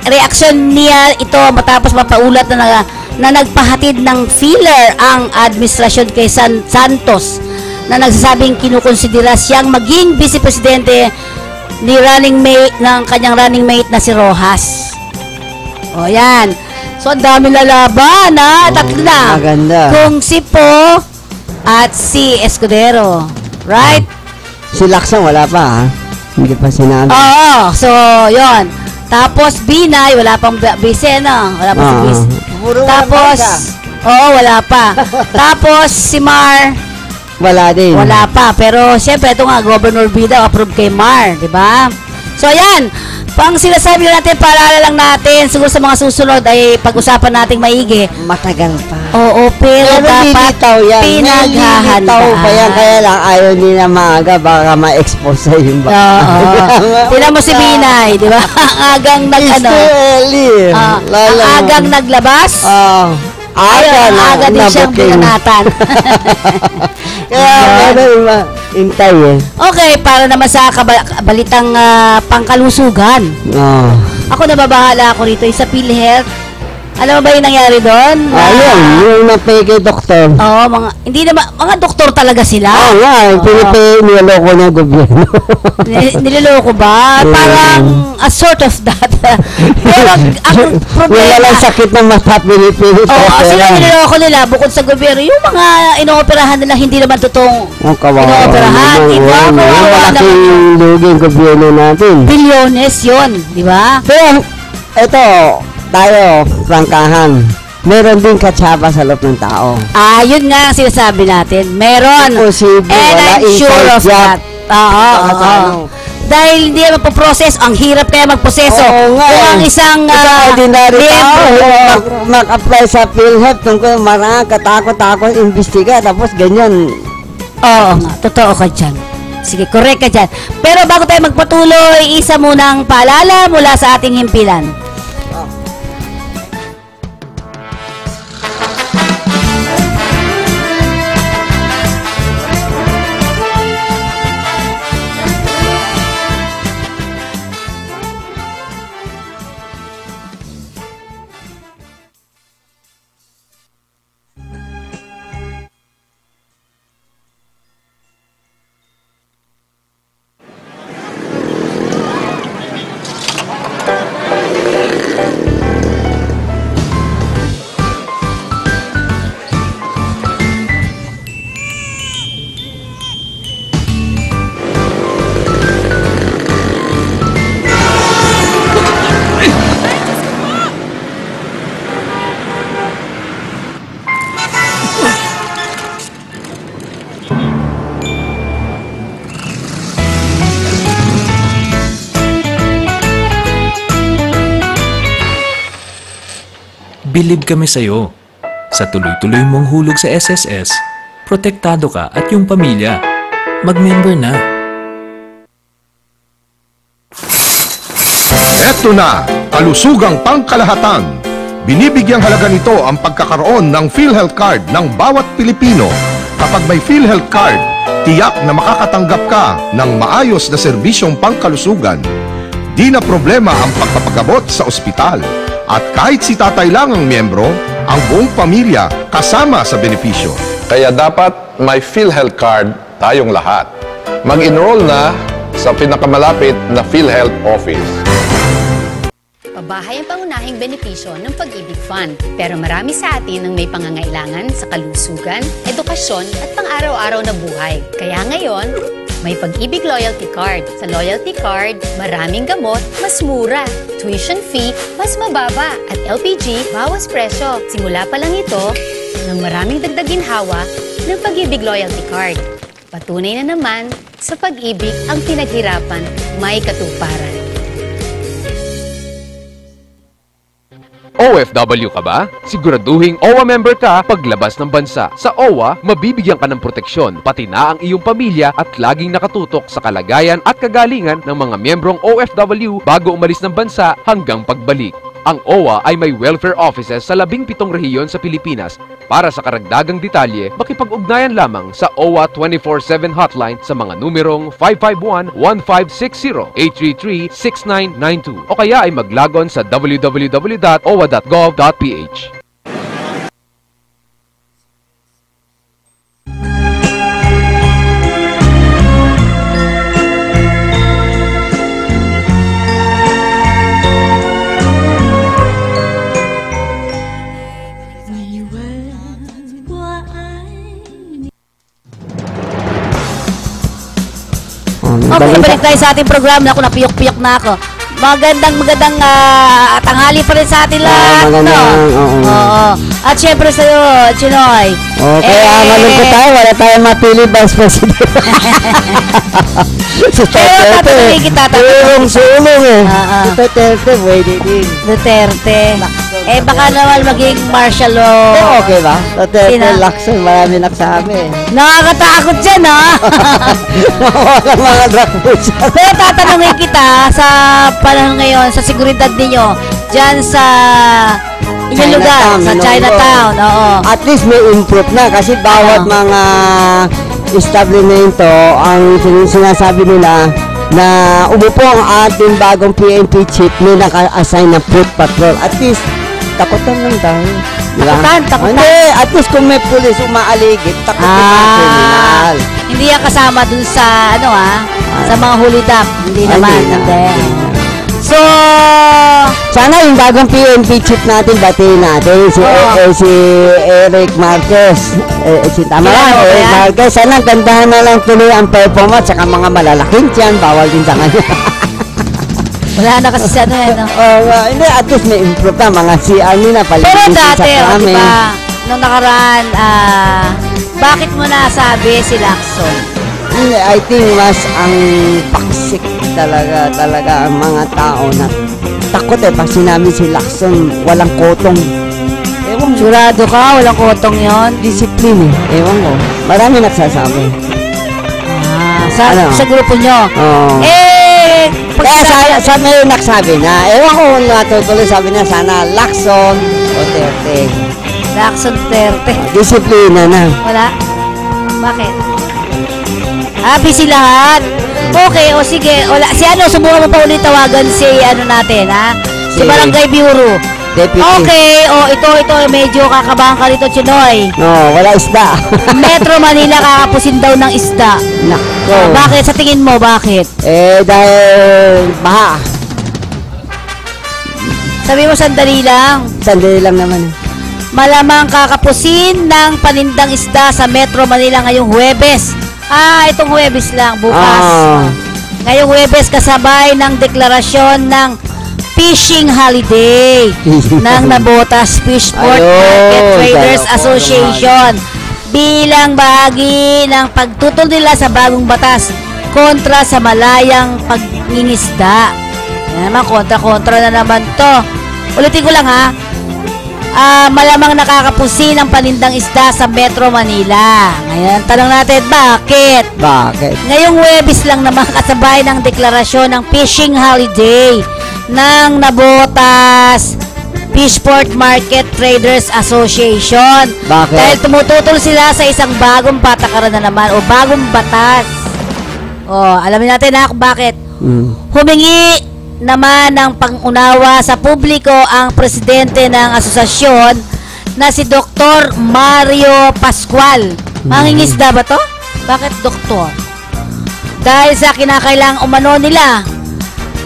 Reaksyon niya ito matapos mapaulat na nagpahatid ng filler ang administrasyon kay Santos na nagsasabing kinukonsidera siyang maging Vice Presidente ni kanyang running mate na si Rojas. Yan. So, ang dami lalaban, tatlo na.
Maganda.
Kung si Po at si Escudero. Right?
Si Laksang wala pa, Hindi pa sinabi.
So, yon. Tapos, Binay, wala pang Bise, Wala pa si Bise. Tapos, wala pa. Tapos, si Mar,
wala din.
Wala pa. Pero, syempre, ito nga, Governor B daw, approved kay Mar, di ba? So, yan. Pang sinasabi natin, paalala lang natin, siguro sa mga susunod ay pag-usapan nating maigi.
Matagal pa.
Oo, pero dapat pinaghahandaan.
Pa yan, kaya lang ayaw nila maaga, baka ma-expose sa yung baka.
Oo. Tinan mo si Binay, di ba? Agang agang naglabas. Aga din siyang binanatan.
Kaya, intay eh.
Okay, para naman sa balitang pangkalusugan.
Oh.
Ako nababahala ako rito sa PhilHealth. Alam mo ba yung nangyari doon?
Ayun, yung napay doktor.
Oo, hindi naman, mga doktor talaga sila.
Nga, niloloko ng gobyerno.
Niloloko ba? Parang a sort of that. Pero ang problema...
Wala lang sakit ng mata, Pilipino.
Sila niloloko nila, bukod sa gobyerno, yung mga inooperahan nila, hindi naman totoong inooperahan. Diba?
Malaking lugi yung gobyerno natin.
Bilyones yun, di ba?
Pero, ito, tayo, prangkahan. Meron din katsaba sa loob ng tao.
Yun nga ang sinasabi natin. Meron.
Posible,
and
wala
I'm sure of that. Oo. Dahil hindi naman po-process, ang hirap kaya mag-proseso. Kung ang isang
ordinary tao, mag-apply sa PhilHealth, tungkol marang katakot-takot, imbestiga, tapos ganyan.
Oo nga, totoo ka dyan. Sige, correct ka dyan. Pero bago tayo magpatuloy, isa munang paalala mula sa ating himpilan.
Bilib kami sa'yo. Sa tuloy-tuloy mong hulog sa SSS, protektado ka at yung pamilya. Mag-member na.
Eto na, kalusugang pangkalahatan. Binibigyang halaga nito ang pagkakaroon ng PhilHealth Card ng bawat Pilipino. Kapag may PhilHealth Card, tiyak na makakatanggap ka ng maayos na serbisyong pangkalusugan. Di na problema ang pagpapagamot sa ospital. At kahit si tatay lang ang miyembro, ang buong pamilya kasama sa benepisyo.
Kaya dapat may PhilHealth Card tayong lahat. Mag-enroll na sa pinakamalapit na PhilHealth office.
Pabahay ang pangunahing benepisyo ng Pag-ibig Fund. Pero marami sa atin ang may pangangailangan sa kalusugan, edukasyon at pang-araw-araw na buhay. Kaya ngayon, may Pag-ibig Loyalty Card. Sa Loyalty Card, maraming gamot, mas mura. Tuition fee, mas mababa. At LPG, bawas presyo. Simula pa lang ito ng maraming dagdag ginhawa ng Pag-ibig Loyalty Card. Patunay na naman, sa pag-ibig ang pinaghirapan, may katuparan.
OFW ka ba? Siguraduhing OWA member ka paglabas ng bansa. Sa OWA, mabibigyan ka ng proteksyon, pati na ang iyong pamilya at laging nakatutok sa kalagayan at kagalingan ng mga miyembrong OFW bago umalis ng bansa hanggang pagbalik. Ang OWA ay may welfare offices sa 17 rehiyon sa Pilipinas. Para sa karagdagang detalye, makipag-ugnayan lamang sa OWA 24/7 hotline sa mga numerong 551-1560, 833-6992 o kaya ay maglagon sa www.owa.gov.ph.
Okay, balik tayo sa ating program. Naku, napiyok-piyok na ako. Magandang tanghali pa rin sa atin lahat. Oo. At syempre sa'yo, Chinoy.
Kaya malungkot tayo. Wala tayong mapili Vice President.
Pero tatanungin kita.
Sulong eh. Duterte, pwede din.
Duterte. Baka naman maging martial law.
Okay ba? Duterte, Lacson, marami nagsabi.
Nakakatakot dyan, ha?
Walang mga drug push.
Pero tatanungin kita sa panahon ngayon, sa seguridad ninyo, dyan sa inyong lugar, sa Chinatown. Oo.
At least may improve na kasi bawat mga establishment ang sinasabi nila na umupo ang ating bagong PNP chief may naka-assign na foot patrol. At least, takutan lang tayo. Diba?
Takutan.
Hindi, at least kung may pulis umaaligid, takutin ang kriminal.
Hindi yan kasama dun sa, sa mga hulidap. Hindi naman. Hindi. So,
sana yung bagong PNP chief natin, batiin natin, si Eric Marquez. Tama lang, Eric Marquez. Sana gandahan na lang tuloy ang performance, saka mga malalaking tiyan, bawal din sa kanya.
wala na kasi sa
Hindi, at least may improve ka, mga CR nila,
Pero
palitin sa
dati,
kami.
diba, nung nakaraan, bakit mo nasabi si Lacson?
Hindi, I think mas ang paksik talaga ang mga tao na takot pag sinabi si Lacson walang kotong. Ewan ko.
Sigurado ka, walang kotong yon.
Discipline Ewan ko. Marami nagsasabi.
Sa grupo nyo.
Kaya sa may nagsabi na, ewan ko natutuloy, sabi na sana Lacson o Duterte.
Lacson Duterte.
Disiplina na.
Wala? Bakit? Busy lahat. Okay, o sige. Wala. Subukan mo pa ulit tawagan si natin, ha? Si Barangay Bureau.
Deputy.
Okay, ito, medyo kakabahan ka rito, Chinoy.
No, wala isda.
Metro Manila kakapusin daw ng isda.
Nako.
Bakit? Sa tingin mo, bakit?
Dahil baha.
Sabi mo, sandali lang.
Sandali lang naman.
Malamang kakapusin ng panindang isda sa Metro Manila ngayong Huwebes. Itong Huwebes lang, bukas. Ngayong Huwebes kasabay ng deklarasyon ng fishing holiday ng Nabotas Fishport Market Traders Association bilang bahagi ng pagtutol nila sa bagong batas kontra sa malayang pagningisda. Yan naman, kontra na naman to. Ulitin ko lang malamang nakakapusin ang panindang isda sa Metro Manila. Ngayon, tanong natin, bakit? Ngayong Huwebes lang naman kasabay ng deklarasyon ng fishing holiday ng Nabotas Fishport Market Traders Association.
Bakit?
Dahil tumututol sila sa isang bagong patakaran na naman o bagong batas. Alamin natin kung bakit. Humingi naman ng pangunawa sa publiko ang presidente ng asosasyon na si Dr. Mario Pascual. Mangingisda ba to? Bakit doktor? Dahil sa kinakailangang umano nila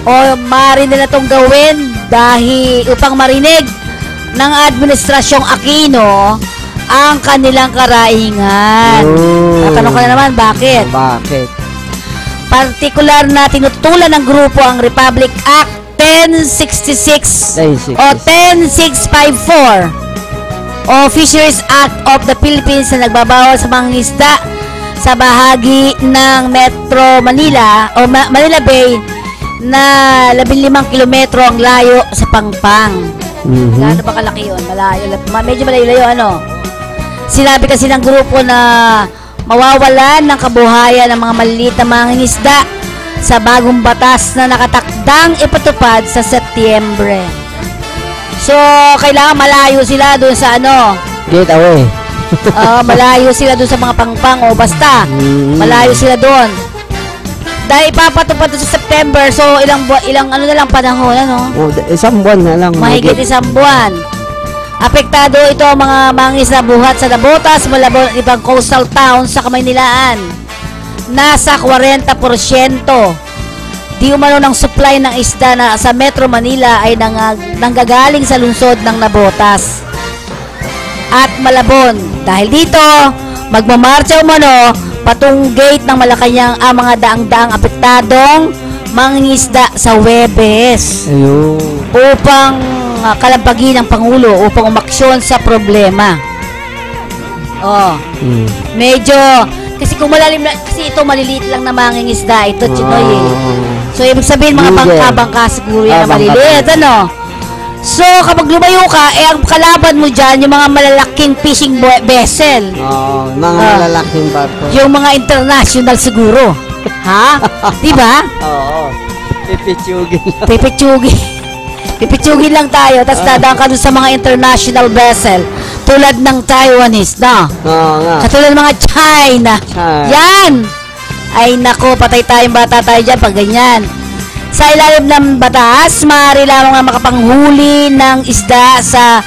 o maaari nila itong gawin dahil upang marinig ng Administrasyong Aquino ang kanilang karaingan. Tatanong ka na naman, bakit? Partikular na tinutulan ng grupo ang Republic Act 1066 o 10654 o Fisheries Act of the Philippines na nagbabawal sa mga isda sa bahagi ng Metro Manila o Manila Bay na 15 kilometro ang layo sa Pangpang. Gaano ba kalaki yun? Malayo. Medyo malayo, Sinabi kasi ng grupo na mawawalan ng kabuhayan ng mga maliliit na mangingisda sa bagong batas na nakatakdang ipatupad sa Setyembre. So, kailangan malayo sila doon sa
Get away.
Malayo sila doon sa mga pangpang o basta. Malayo sila doon. Dahil ipapatupad doon sa September, so ilang na lang panahon,
Isang buwan na lang.
Mahigit isang buwan. Apektado ito ang mga mangingisda buhat sa Nabotas, Malabon at ibang coastal towns sa Kamaynilaan. Nasa 40% di umano ng supply ng isda na sa Metro Manila ay nanggagaling sa lungsod ng Nabotas at Malabon. Dahil dito, magmamarcha umano patong gate ng Malacanang ang mga daang-daang apektadong mangingisda sa Huwebes upang kalampagin ng Pangulo upang umaksyon sa problema. Medyo kasi kung malalim na, kasi ito maliliit lang na mangingisda ito, Chinoy. So ibig sabihin mga bangka siguro yan na maliliit, So kapag lumayo ka, ang kalaban mo dyan yung mga malalaking fishing vessel.
Mga malalaking barko.
Yung mga international siguro. Diba? Pipitsugin lang tayo, tapos dadaan ka dun sa mga international vessel. Katulad ng Taiwanese, no?
Oo nga.
Katulad ng mga China. Yan! Ay nako, patay tayong bata tayo dyan pag ganyan. Sa ilalim ng batas, maaari lamang na makapanghuli ng isda sa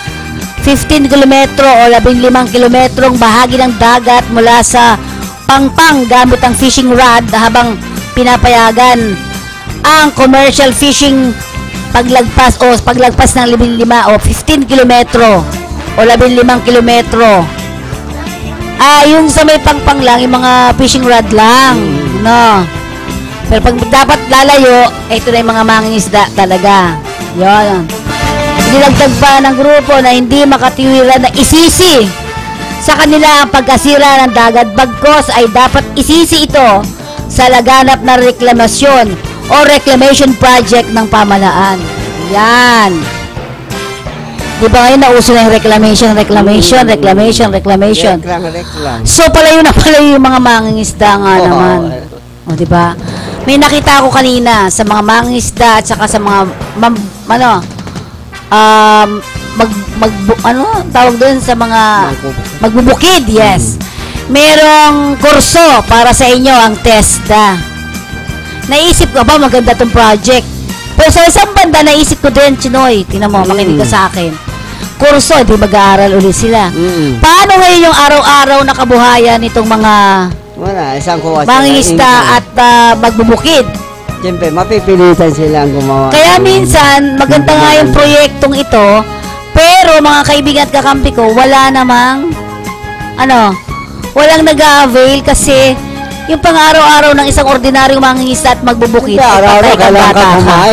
15 kilometro o 15 kilometrong bahagi ng dagat mula sa pangpang gamit ang fishing rod habang pinapayagan ang commercial fishing paglagpas ng 15 o 15 kilometro o 15 kilometro. Yung sa may pangpang lang, yung mga fishing rod lang, no? Pero pag dapat lalayo, ito na yung mga mangingisda talaga. Yun. Dinagdag pa ng grupo na hindi makatiwiran na isisi sa kanila ang pagkasira ng dagat, bagkos ay dapat isisi ito sa laganap na reklamasyon o reclamation project ng pamahalaan. Yan. Di ba ngayon nauso na yung reclamation. So palayo na palayo yung mga mangingisda nga naman. O di ba? May nakita ako kanina sa mga mangingisda at saka sa mga tawag doon sa mga magbubukid, yes. Merong kurso para sa inyo ang TESDA. Naisip ko ba maganda tong project? Pero sa isang banda naisip ko din, Chinoy, tingnan mo, makinig ka sa akin. Kurso, di mag-aaral ulit sila. Paano ngayon yung araw-araw na kabuhayan nitong mga
isang
mangingisda at magbubukid?
Siyempre, mapipilitan silang gumawa.
Kaya minsan, maganda nga yung proyektong ito, pero mga kaibigan at kakampi ko, walang nag-a-avail kasi yung pang-araw-araw ng isang ordinaryong mangingisda at magbubukid.
Araw-araw kailangan ka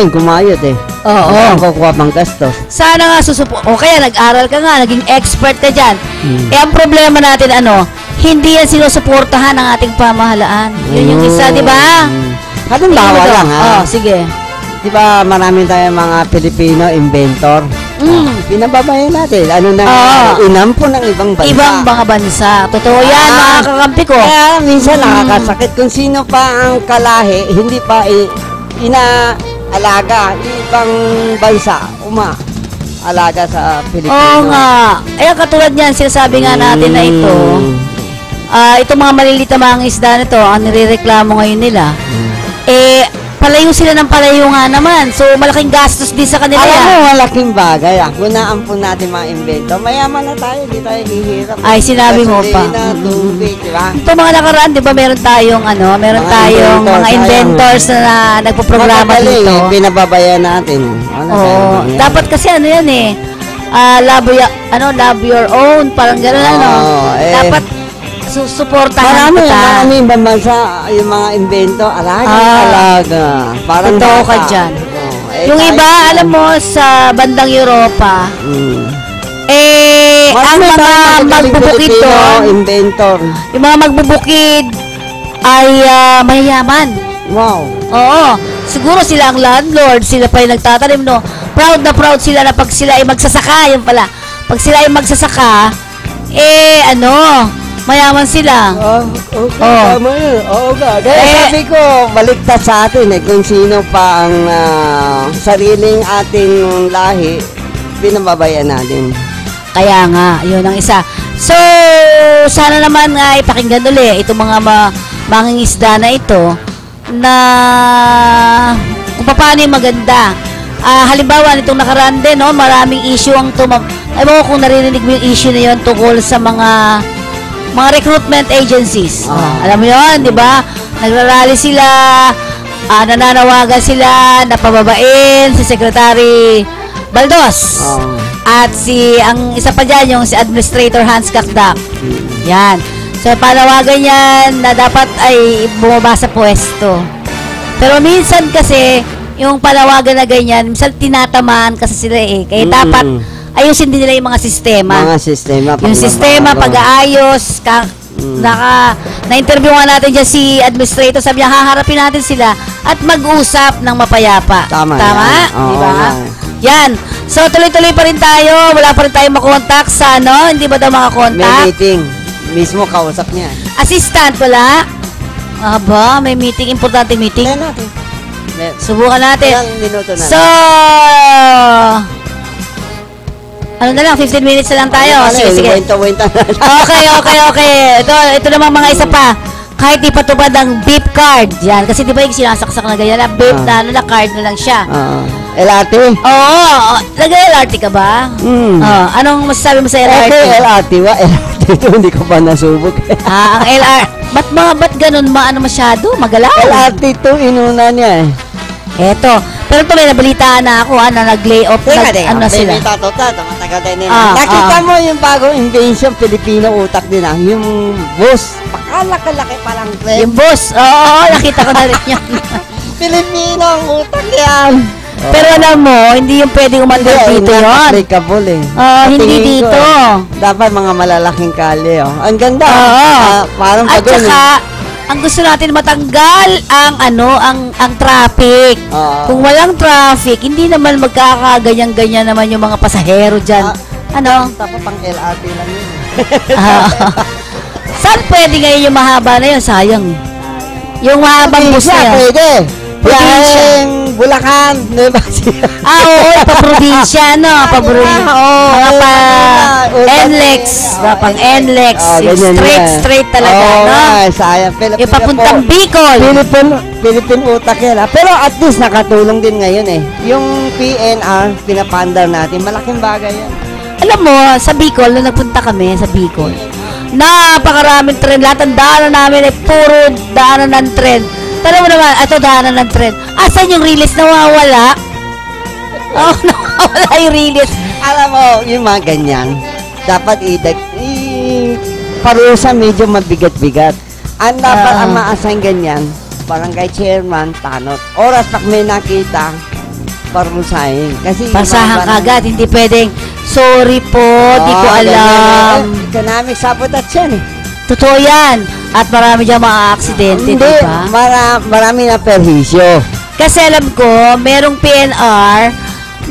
kumayot eh.
Oo.
Ang kukuha pang gastos.
Sana nga o kaya nag-aral ka nga, naging expert ka dyan. Ang problema natin, hindi yan sinusuportahan ng ating pamahalaan. Yun yung isa, di ba?
Halimbawa lang, ha?
Sige.
Di ba maraming tayong mga Pilipino inventor? Pinababayan natin. Inampon ng ibang bansa.
Ibang mga bansa. Totoo yan, mga kakampi ko.
Kaya minsan nakakasakit kung sino pa ang kalahi, hindi pa inaalaga. Ibang bansa, alaga sa Pilipino.
Oo nga. Katulad niyan, sinasabi nga natin na ito, itong mga maliliit na mga isda nito, ang nirereklamo ngayon nila, palayo sila ng palayo nga naman. So, malaking gastos din sa kanila.
Alam mo, malaking bagay. Kung naampun natin mga invento, mayaman na tayo, di tayo hihirap.
Ay, sinabi mo pa.
Tubig, di ba?
Ito mga nakaraan, di ba, meron tayong mga inventors na nagpo-programa dito.
Pinababayan natin.
Oo. Dapat kasi yan love your own, parang gano'n, dapat susuportahan kita.
Maraming bansa, yung mga invento, alaga. Parang
totoo ka dyan. Yung iba, alam mo, sa bandang Europa, ang mga magbubukid doon, yung mga magbubukid ay mayayaman.
Wow.
Oo. Siguro sila ang landlord, sila pa yung nagtatanim, no? Proud na proud sila na pag sila ay magsasaka, yun pala. Pag sila ay magsasaka, mayaman sila.
Tama yun. Oo nga. Kaya sabi ko, baliktad sa atin kung sino pa ang sariling ating lahi, pinababayan natin.
Kaya nga, yun ang isa. So, sana naman ay pakinggan ulit itong mga mangingisda na ito na kung paano yung maganda. Halimbawa, nitong nakaraan din, maraming issue ang ewan ko kung naririnig mo yung issue na yun tungkol sa mga recruitment agencies. Alam mo yun, di ba? Nagrarally sila, nananawagan sila, napababain si Secretary Baldos. At ang isa pa dyan, yung si Administrator Hans Kakdak. Yan. So, panawagan yan na dapat ay bumaba sa pwesto. Pero minsan kasi, yung panawagan na ganyan, minsan tinatamaan kasi sila Kaya dapat, ayusin din nila yung mga sistema. Yung sistema, pag-aayos, na-interview nga natin dyan si Administrator, sabi niya, haharapin natin sila at mag-usap ng mapayapa.
Tama?
Diba? Yan. So, tuloy-tuloy pa rin tayo. Wala pa rin tayo makontak sa hindi ba daw makakontak?
May meeting. Mismo kausap niya.
Assistant, wala? Aba, may meeting. Importante meeting. Subukan natin.
Ilang minuto na.
So, Ano na lang, 15 minutes na lang tayo. Sige, sige.
Wenta na.
Okay. Ito naman mga isa pa. Kahit di patupad ang beep card. Yan. Kasi di ba yung sinasaksak na ganyan na beep na card na lang siya.
LRT?
Oo. Nag-LRT ka ba? Anong masasabi mo sa LRT?
Okay, LRT. LRT ito, hindi ko pa nasubok.
Ang LRT. Ba't ganun masyado? Magalaw?
LRT ito, inuna niya
Eto. Pero ito may nabalitaan na ako, nag-lay off. Ano sila?
Matagal tayo nila. Nakita mo yung bagong invention, Filipino utak din yung bus. Pakalaki-laki palang plane.
Yung bus, oo, nakita ko na rin yun.
Filipino ang utak yan.
Pero alam mo, hindi yung pwedeng umandar dito yun.
Applicable
hindi dito.
Dapat mga malalaking kalye. Ang ganda. Parang
at saka, ang gusto natin matanggal ang traffic. Kung walang traffic, hindi naman magkakaganyan-ganyan naman yung mga pasahero dyan.
Tapos pang LRT lang yun.
Saan pwede ngayon yung mahaba na yun? Sayang eh. Yung mahabang bus na yun.
Pwede. Yung Bulacan.
Oo, pa-probinsya, mga pa-NLEX. Pang NLEX. Straight talaga,
sayang.
Yung papuntang Bicol.
Philippine utak yan. Pero at least nakatulong din ngayon Yung PNR, pinapandar natin. Malaking bagay yan.
Alam mo, sa Bicol, nung nagpunta kami sa Bicol, napakaraming tren. Lahat ng daanan namin ay puro daanan ng tren. Tara mo naman, ito daanan ng tren. Asan yung release? Nawawala? Nawawala yung release.
Alam mo, yung mga ganyan, dapat parusa medyo mabigat-bigat. Ang dapat ang ma-assign ganyan, barangay chairman, tanot. Oras pag may nakita, parusahin. Kasi
pasahan kagad, hindi pwedeng, sorry po, di ko alam.
Economic sabotage yan
Totoo yan. At marami dyan mga aksidente,
di ba? Marami na perhisyo.
Kasi alam ko, merong PNR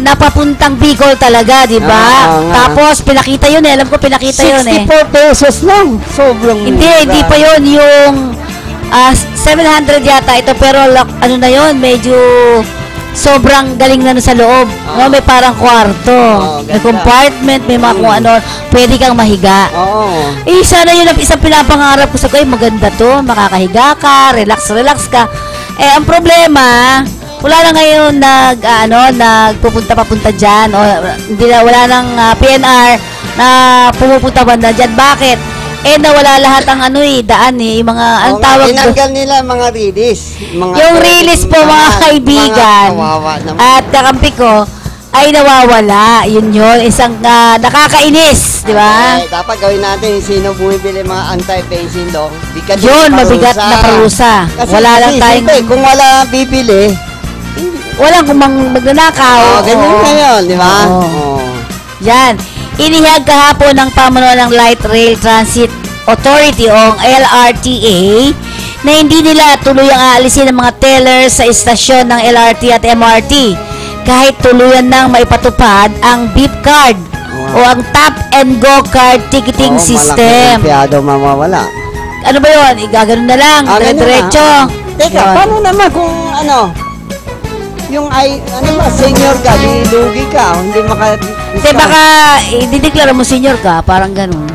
na papuntang Bicol talaga, di ba? Tapos, pinakita yun Alam ko, pinakita yun
64 pesos lang. Sobrang
hindi pa yun. Yung 700 yata ito, pero na yun, medyo sobrang galing na sa loob. May parang kwarto. May compartment, may mga kung ano, pwede kang mahiga. Sana yun ang isang pinapangarap ko sa maganda to, makakahiga ka, relax ka. Ang problema, wala na ngayon nagpupunta-papunta dyan, wala nang PNR na pumupunta banda dyan. Bakit? Nawala lahat ang daan yung mga, ang tawag ko.
Tinanggal nila mga release.
Yung release po mga kaibigan at kakampi ko ay nawawala. Yun. Isang nakakainis, di ba?
Dapat gawin natin sino bumibili mga anti-facing law.
Yun, mabigat na parusa. Wala lang tayong...
Kung wala bibili,
walang magnanakaw.
Ganyan ngayon, di ba?
Yan. Inihag kahapon ng pamunuan ng Light Rail Transit Authority o LRTA na hindi nila tuluyang aalisin ang mga tellers sa istasyon ng LRT at MRT kahit tuluyan nang maipatupad ang beep card o ang tap and go card ticketing system.
Malaking mawawala.
Ano ba yun? Igaganon na lang. Diretso.
Teka, paano naman kung yung senior ka, lugi ka, hindi
baka idideklara mo senior ka, parang ganun.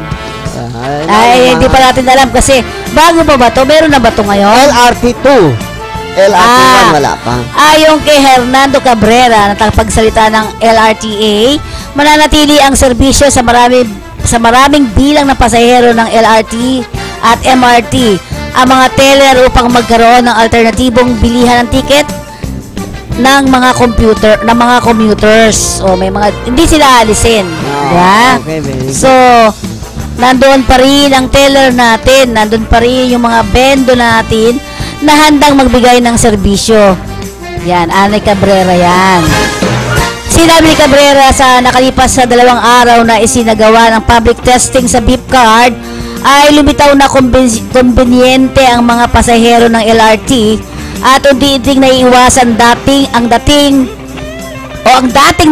Hindi pa natin alam kasi bago pa ba to? Meron na ba to ngayon?
LRT2. LRT1 wala pa.
Ayon kay Hernando Cabrera na tagapagsalita ng LRTA, mananatili ang serbisyo sa maraming bilang ng pasahero ng LRT at MRT ang mga teller upang magkaroon ng alternatibong bilihan ng ticket ng mga commuters. May mga hindi sila alisin.
Okay,
so nandoon pa rin ang teller natin, nandoon pa rin yung mga bendo natin na handang magbigay ng serbisyo. Yan, Anay Cabrera yan. Sinabi ni Cabrera sa nakalipas sa 2 araw na isinagawa ng public testing sa beep card ay lumitaw na kumbenyente ang mga pasahero ng LRT at unti-unting naiiwasan ang dating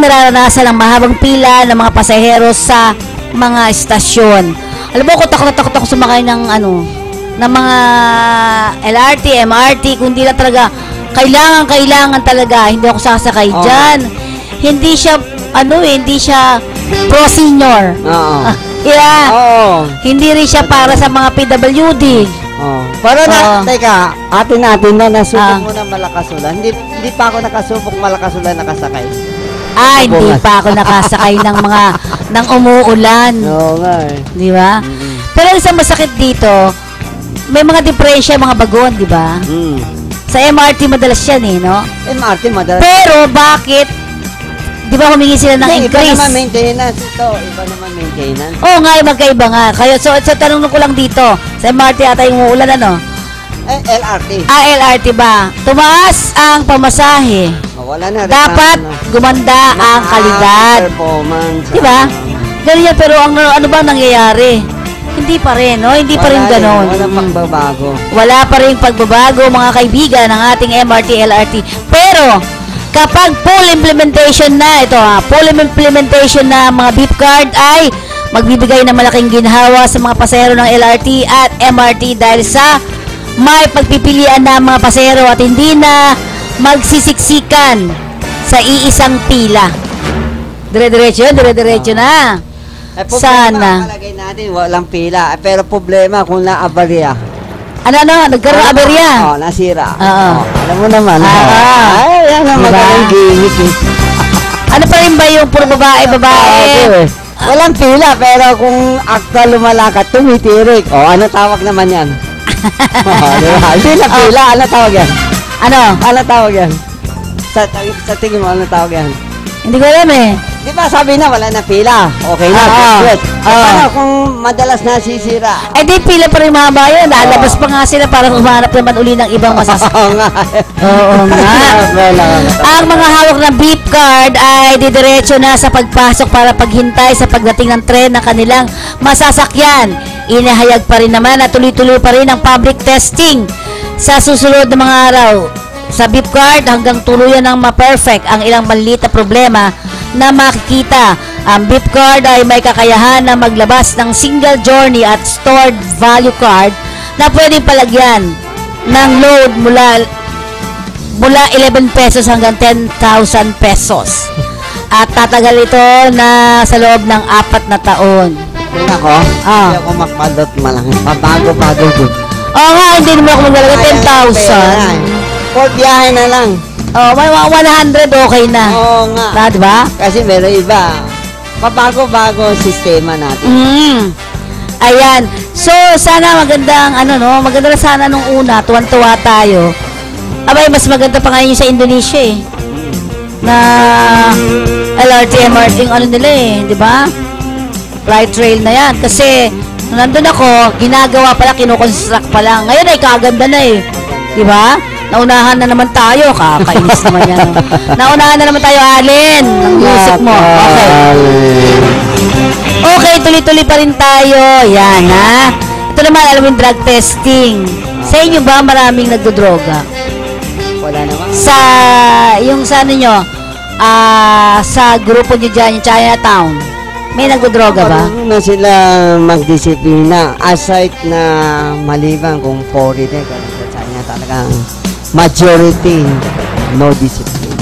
nararanasan ng mahabang pila ng mga pasahero sa mga estasyon. Alam mo, takot ako sumakay ng mga LRT, MRT, kundi lang talaga kailangan talaga, hindi ako sasakay dyan. Hindi siya hindi siya pro-senior.
Oo.
Yeah.
Oo.
Hindi rin siya para sa mga PWD.
Oh. Pero teka, atin na nasubok mo na malakas ulan. Hindi pa ako nakasubok malakas ulan nakasakay.
Hindi pa ako nakasakay ng umuulan.
Oo nga eh.
Di ba? Pero isang masakit dito, may mga diferensya, mga bagon, di ba? Sa MRT madalas yan no?
MRT madalas.
Pero bakit, di ba humingi sila ng increase?
Iba naman maintenance ito. Iba naman maintenance.
Oo nga, magkaiba nga. Kaya, so tanong ko lang dito, sa MRT ata yung umuulan,
LRT.
LRT ba? Tumaas ang pamasahe.
Wala na.
Dapat gumanda ang kalidad.
Performance.
Di ba? Ganun yan, pero ano ba nangyayari? Hindi pa rin, no? Hindi pa rin ganon.
Wala pagbabago.
Wala pa rin pagbabago, mga kaibigan, ng ating MRT, LRT. Pero, kapag full implementation na, full implementation na mga beep card ay magbibigay ng malaking ginhawa sa mga pasahero ng LRT at MRT dahil sa may pagpipilian na mga pasahero at hindi na magsisiksikan sa iisang pila. Dire-diretso na. Sana.
Palagay natin, walang pila. Pero problema kung naabarya.
Nagkaroon aberya.
Nasira.
Alam
mo naman. Yan ang magaling gimmick eh.
Ano pa rin ba yung puro babae?
Walang pila, pero kung akta lumalakad, tumitirik. Ano tawag naman yan? Hindi na pila, ano tawag yan? Ano tawag yan? Sa tingin mo, ano tawag yan?
Hindi ko alam eh.
Di ba sabi na wala na pila? Okay na, good. Paano kung madalas nasisira?
Di pila pa rin mga bayan. Lalabas pa nga sila para humanap naman uli ng ibang masasakyan. Oo nga. Ang mga hawak ng beep card ay didiretso na sa pagpasok para paghintay sa pagdating ng tren ng kanilang masasakyan. Inahayag pa rin naman at tuloy-tuloy pa rin ang public testing sa susunod na mga araw. Sa beep card hanggang tuluyan ng ma-perfect ang ilang maliit na problema na makikita. Ang beep card ay may kakayahan na maglabas ng single journey at stored value card na pwedeng palagyan ng load mula 11 pesos hanggang 10,000 pesos. At tatagal ito na sa loob ng 4 na taon.
Ako? Hindi ako makpadot malaki. Pabago-bago doon.
Hindi naman ako maglalagay 10,000.
For biyahe na lang.
100 okay na.
Oo nga.
Diba?
Kasi meron iba. Pabago-bago sistema natin.
Ayan. So, sana magandang, maganda na sana nung una. Tuwan-tuwa tayo. Abay, mas maganda pa ngayon sa Indonesia eh. Na LRT, MRT, nila eh. Diba? Light rail na yan. Kasi, nung nandun ako, ginagawa pala, kinukonstruct pa lang. Ngayon ay kaganda na eh. Diba? Naunahan na naman tayo. Kakainis naman yan. Naunahan na naman tayo, Alin. Ang music mo. Okay, tuloy-tuloy pa rin tayo. Yan, ha? Ito naman, alam mo yung drug testing. Sa inyo ba maraming nagdodroga?
Wala naman.
Sa sa grupo nyo dyan, yung Chinatown, may nagdodroga ba?
Marunong na sila magdisiplina. Aside na maliban kung foreigner, kasi sa China talagang majority, no discipline.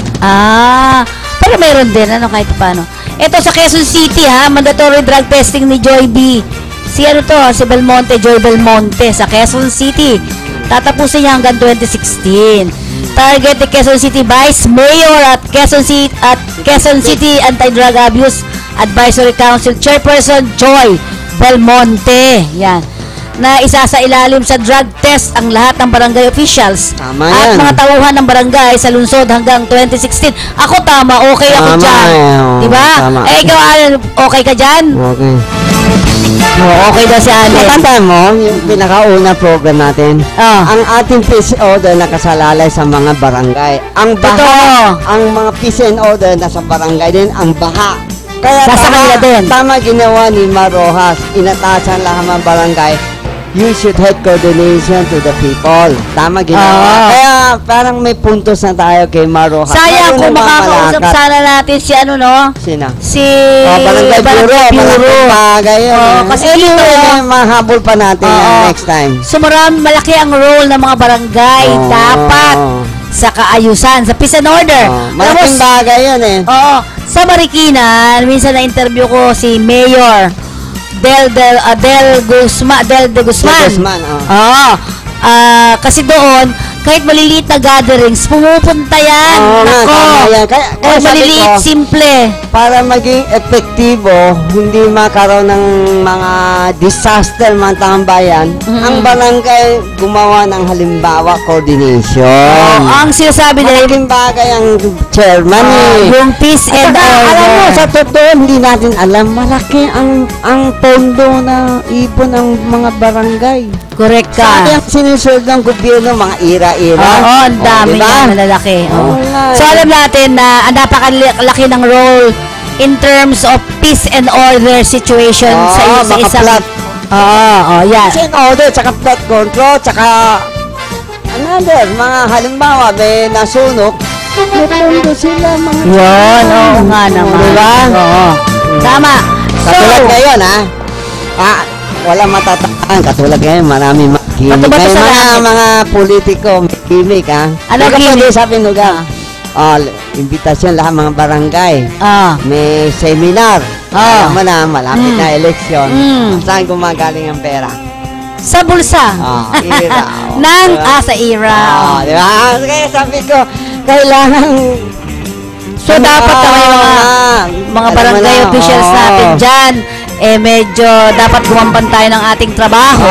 Pero meron din, kahit paano. Ito sa Quezon City, mandatory drug testing ni Joy B. Si Joy Belmonte sa Quezon City. Tatapusin niya hanggang 2016. Target ni Quezon City Vice Mayor at Quezon City Anti-Drug Abuse Advisory Council Chairperson Joy Belmonte. Yan. Na isa sa ilalim sa drug test ang lahat ng barangay officials at mga tauhan ng barangay sa lungsod hanggang 2016. Ako okay ako dyan. Diba? Ikaw, Alan, okay ka dyan?
Okay.
Okay daw si Alan.
Matanda mo, yung pinakauna program natin, ang ating peace order nakasalalay sa mga barangay. Ang baha, ang mga peace and order nasa barangay din, ang baha. Kaya tama ginawa ni Marojas, inatasan lahat ng barangay. You should have coordination to the people. Tama ginawa. Kaya parang may puntos na tayo kay Marojas.
Sayang kung makakausap sana natin si
Sino?
Si
Barangay Bureau. Bagay yun.
Kasi dito,
mahabol pa natin next time.
So malaki ang role ng mga barangay. Dapat sa kaayusan, sa peace and order.
Malaking bagay yan eh.
Oo. Sa Marikina, minsan na-interview ko si Mayor Del de Guzman. Oo. Kasi doon, kahit maliliit na gatherings, pumupunta yan. Nako. Kaya maliliit, simple.
Para maging epektibo, hindi makaroon ng mga disaster mga tambayan, ang barangay gumawa ng halimbawa coordination.
Ang sinasabi nila,
malaking bagay ang chairman
yung peace and order.
Alam mo, sa totoo, hindi natin alam, malaki ang pondo na ipon ng mga barangay.
Correct ka.
Sa yung sinusunod ng gobyerno, mga ira-ira.
Oo, ang dami niya na lalaki. So alam natin na ang napakalaki ng role in terms of peace and order situation sa isang yan.
Peace and order, tsaka flood control, tsaka another, mga halimbawa, may nasunog, may pondo sila, mga
yun, oo nga naman.
Diba?
Oo. Tama.
Katulad ngayon, wala matataan. Katulad ngayon, marami gimmick. Mga politiko, may gimmick,
Ano gimmick?
Sabi nuga, imbitasyon lahat mga barangay. May seminar. Alam mo na, malapit na eleksyon. Saan gumagaling ang pera?
Sa bulsa.
Iraw.
Sa iraw.
Diba? Kaya sabi ko, kailangan
so dapat mga barangay officials natin dyan, medyo dapat gumampan tayo ng ating trabaho.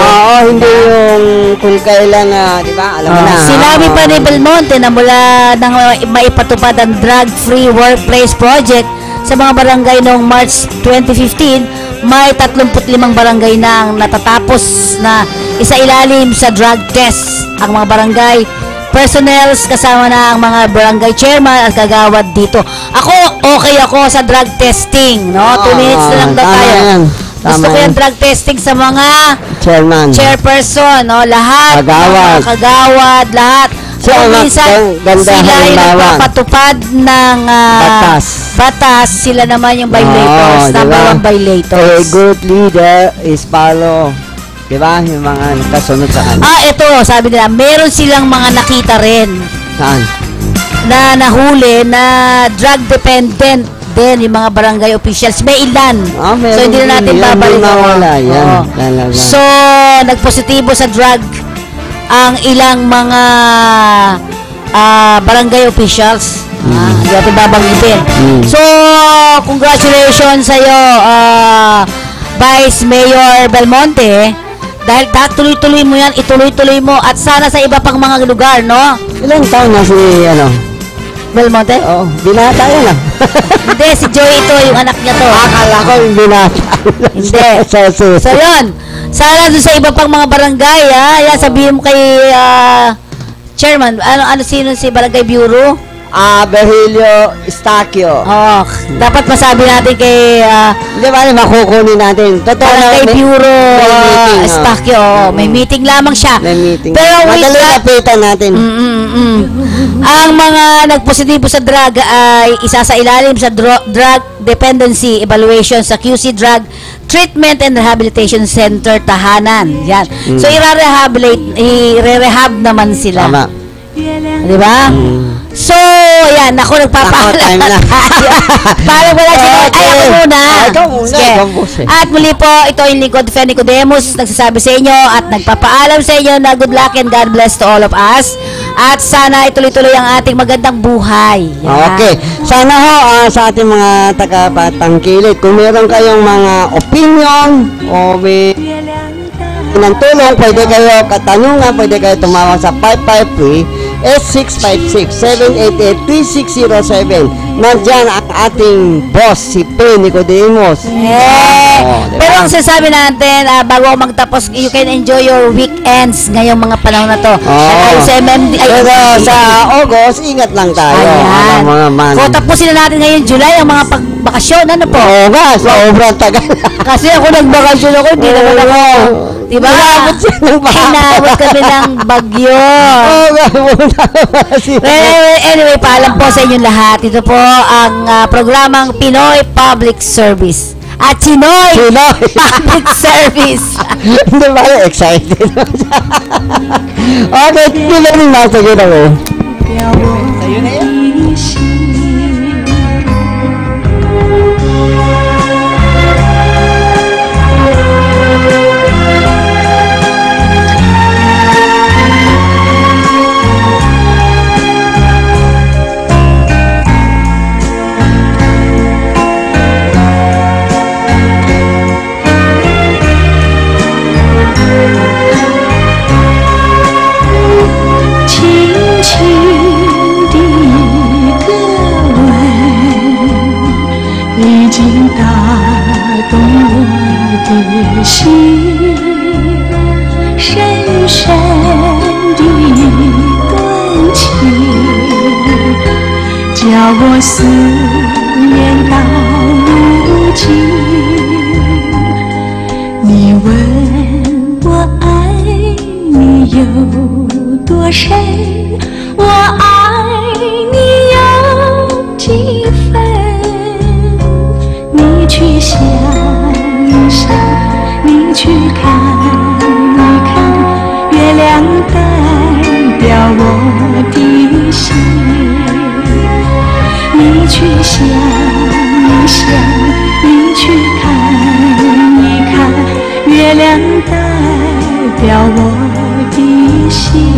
Hindi yung kung kailan, di ba? Alam mo na.
Sinabi pa ni Belmonte na mula nang maipatupad ang drug-free workplace project sa mga barangay noong March 2015, may 35 barangay na ang natatapos na isailalim sa drug test. Ang mga barangay personnel kasama na ang mga barangay chairman at kagawad dito. Okay ako sa drug testing, no? 2 minutes na lang daw tayo. Gusto ko yung drug testing sa mga chairperson, no? Lahat, kagawad, lahat. So, minsan, sila yung nagpapatupad ng batas, sila naman yung violators, number one violators.
A good leader is follow. Diba? Yung mga nakasunod sa kanila.
Ito, sabi nila, meron silang mga nakita rin.
Saan?
Na nahuli na drug dependent din yung mga barangay officials. May ilan. So, hindi na natin babalik. So, nagpositibo sa drug ang ilang mga barangay officials. Hindi natin babanggitin. So, congratulations sa'yo, Vice Mayor Belmonte. Dahil tuloy-tuloy mo yan, ituloy-tuloy mo at sana sa iba pang mga lugar, no?
Ilang taon na si,
Belmonte?
Oo, binata yan
Hindi, si Joy ito, yung anak niya to.
Akala ko yung binata.
Hindi. So, yun. Sana doon sa iba pang mga barangay, yan, sabihin mo kay, Chairman, sino si Barangay Bureau?
Virgilio Estaquio.
Dapat masabi natin kay
di ba makukunin natin. Totoo na
Barangay Bureau Estaquio. May meeting lamang siya.
May meeting.
Pero
madali lapitan natin.
Ang mga nagpositibo sa drug ay isa sa ilalim sa drug dependency evaluation sa QC Drug Treatment and Rehabilitation Center Tahanan. Yan. So i-rehab naman sila.
Tama.
Di ba? So, yan, ako nagpapaalam na tayo. Paalam ko lang sila. Ako muna.
Ikaw muna.
At muli po, ito yung lingkod Fenny Codemus, nagsasabi sa inyo at nagpapaalam sa inyo na good luck and God bless to all of us. At sana ituloy-tuloy ang ating magandang buhay. Yan.
Okay. Sana sa ating mga taga-patangkilik, kung meron kayong mga opinion o may ng tulong, pwede kayo katanungan, pwede kayo tumawag sa 553-8656-788-3607. Nandiyan ang ating boss, si P. Nicodemus.
Diba? Pero ang sasabi natin, bago ako magtapos, you can enjoy your weekends ngayong mga panahon na to. Sa MMD.
Pero sa August, ingat lang tayo.
Ayan. So, tapusin na natin ngayon July ang mga pagbakasyon. Ano po?
Oo nga, sobrang tagal.
Kasi ako nagbakasyon ako, hindi naman ako. Diba? Inabot kami ng bagyo. Anyway, paalam po sa inyong lahat. Ito po ang programang Pinoy Public Service. At Chinoy Public Service.
Hindi ba excited? Okay, hindi na rin nasa ginawa.
表我的心。心深深的动情，叫我思念到如今。你问我爱你有多深，我爱你有几分？你去想一想，你去看一看，月亮代表我的心。你去想一想，你去看一看，月亮代表我的心。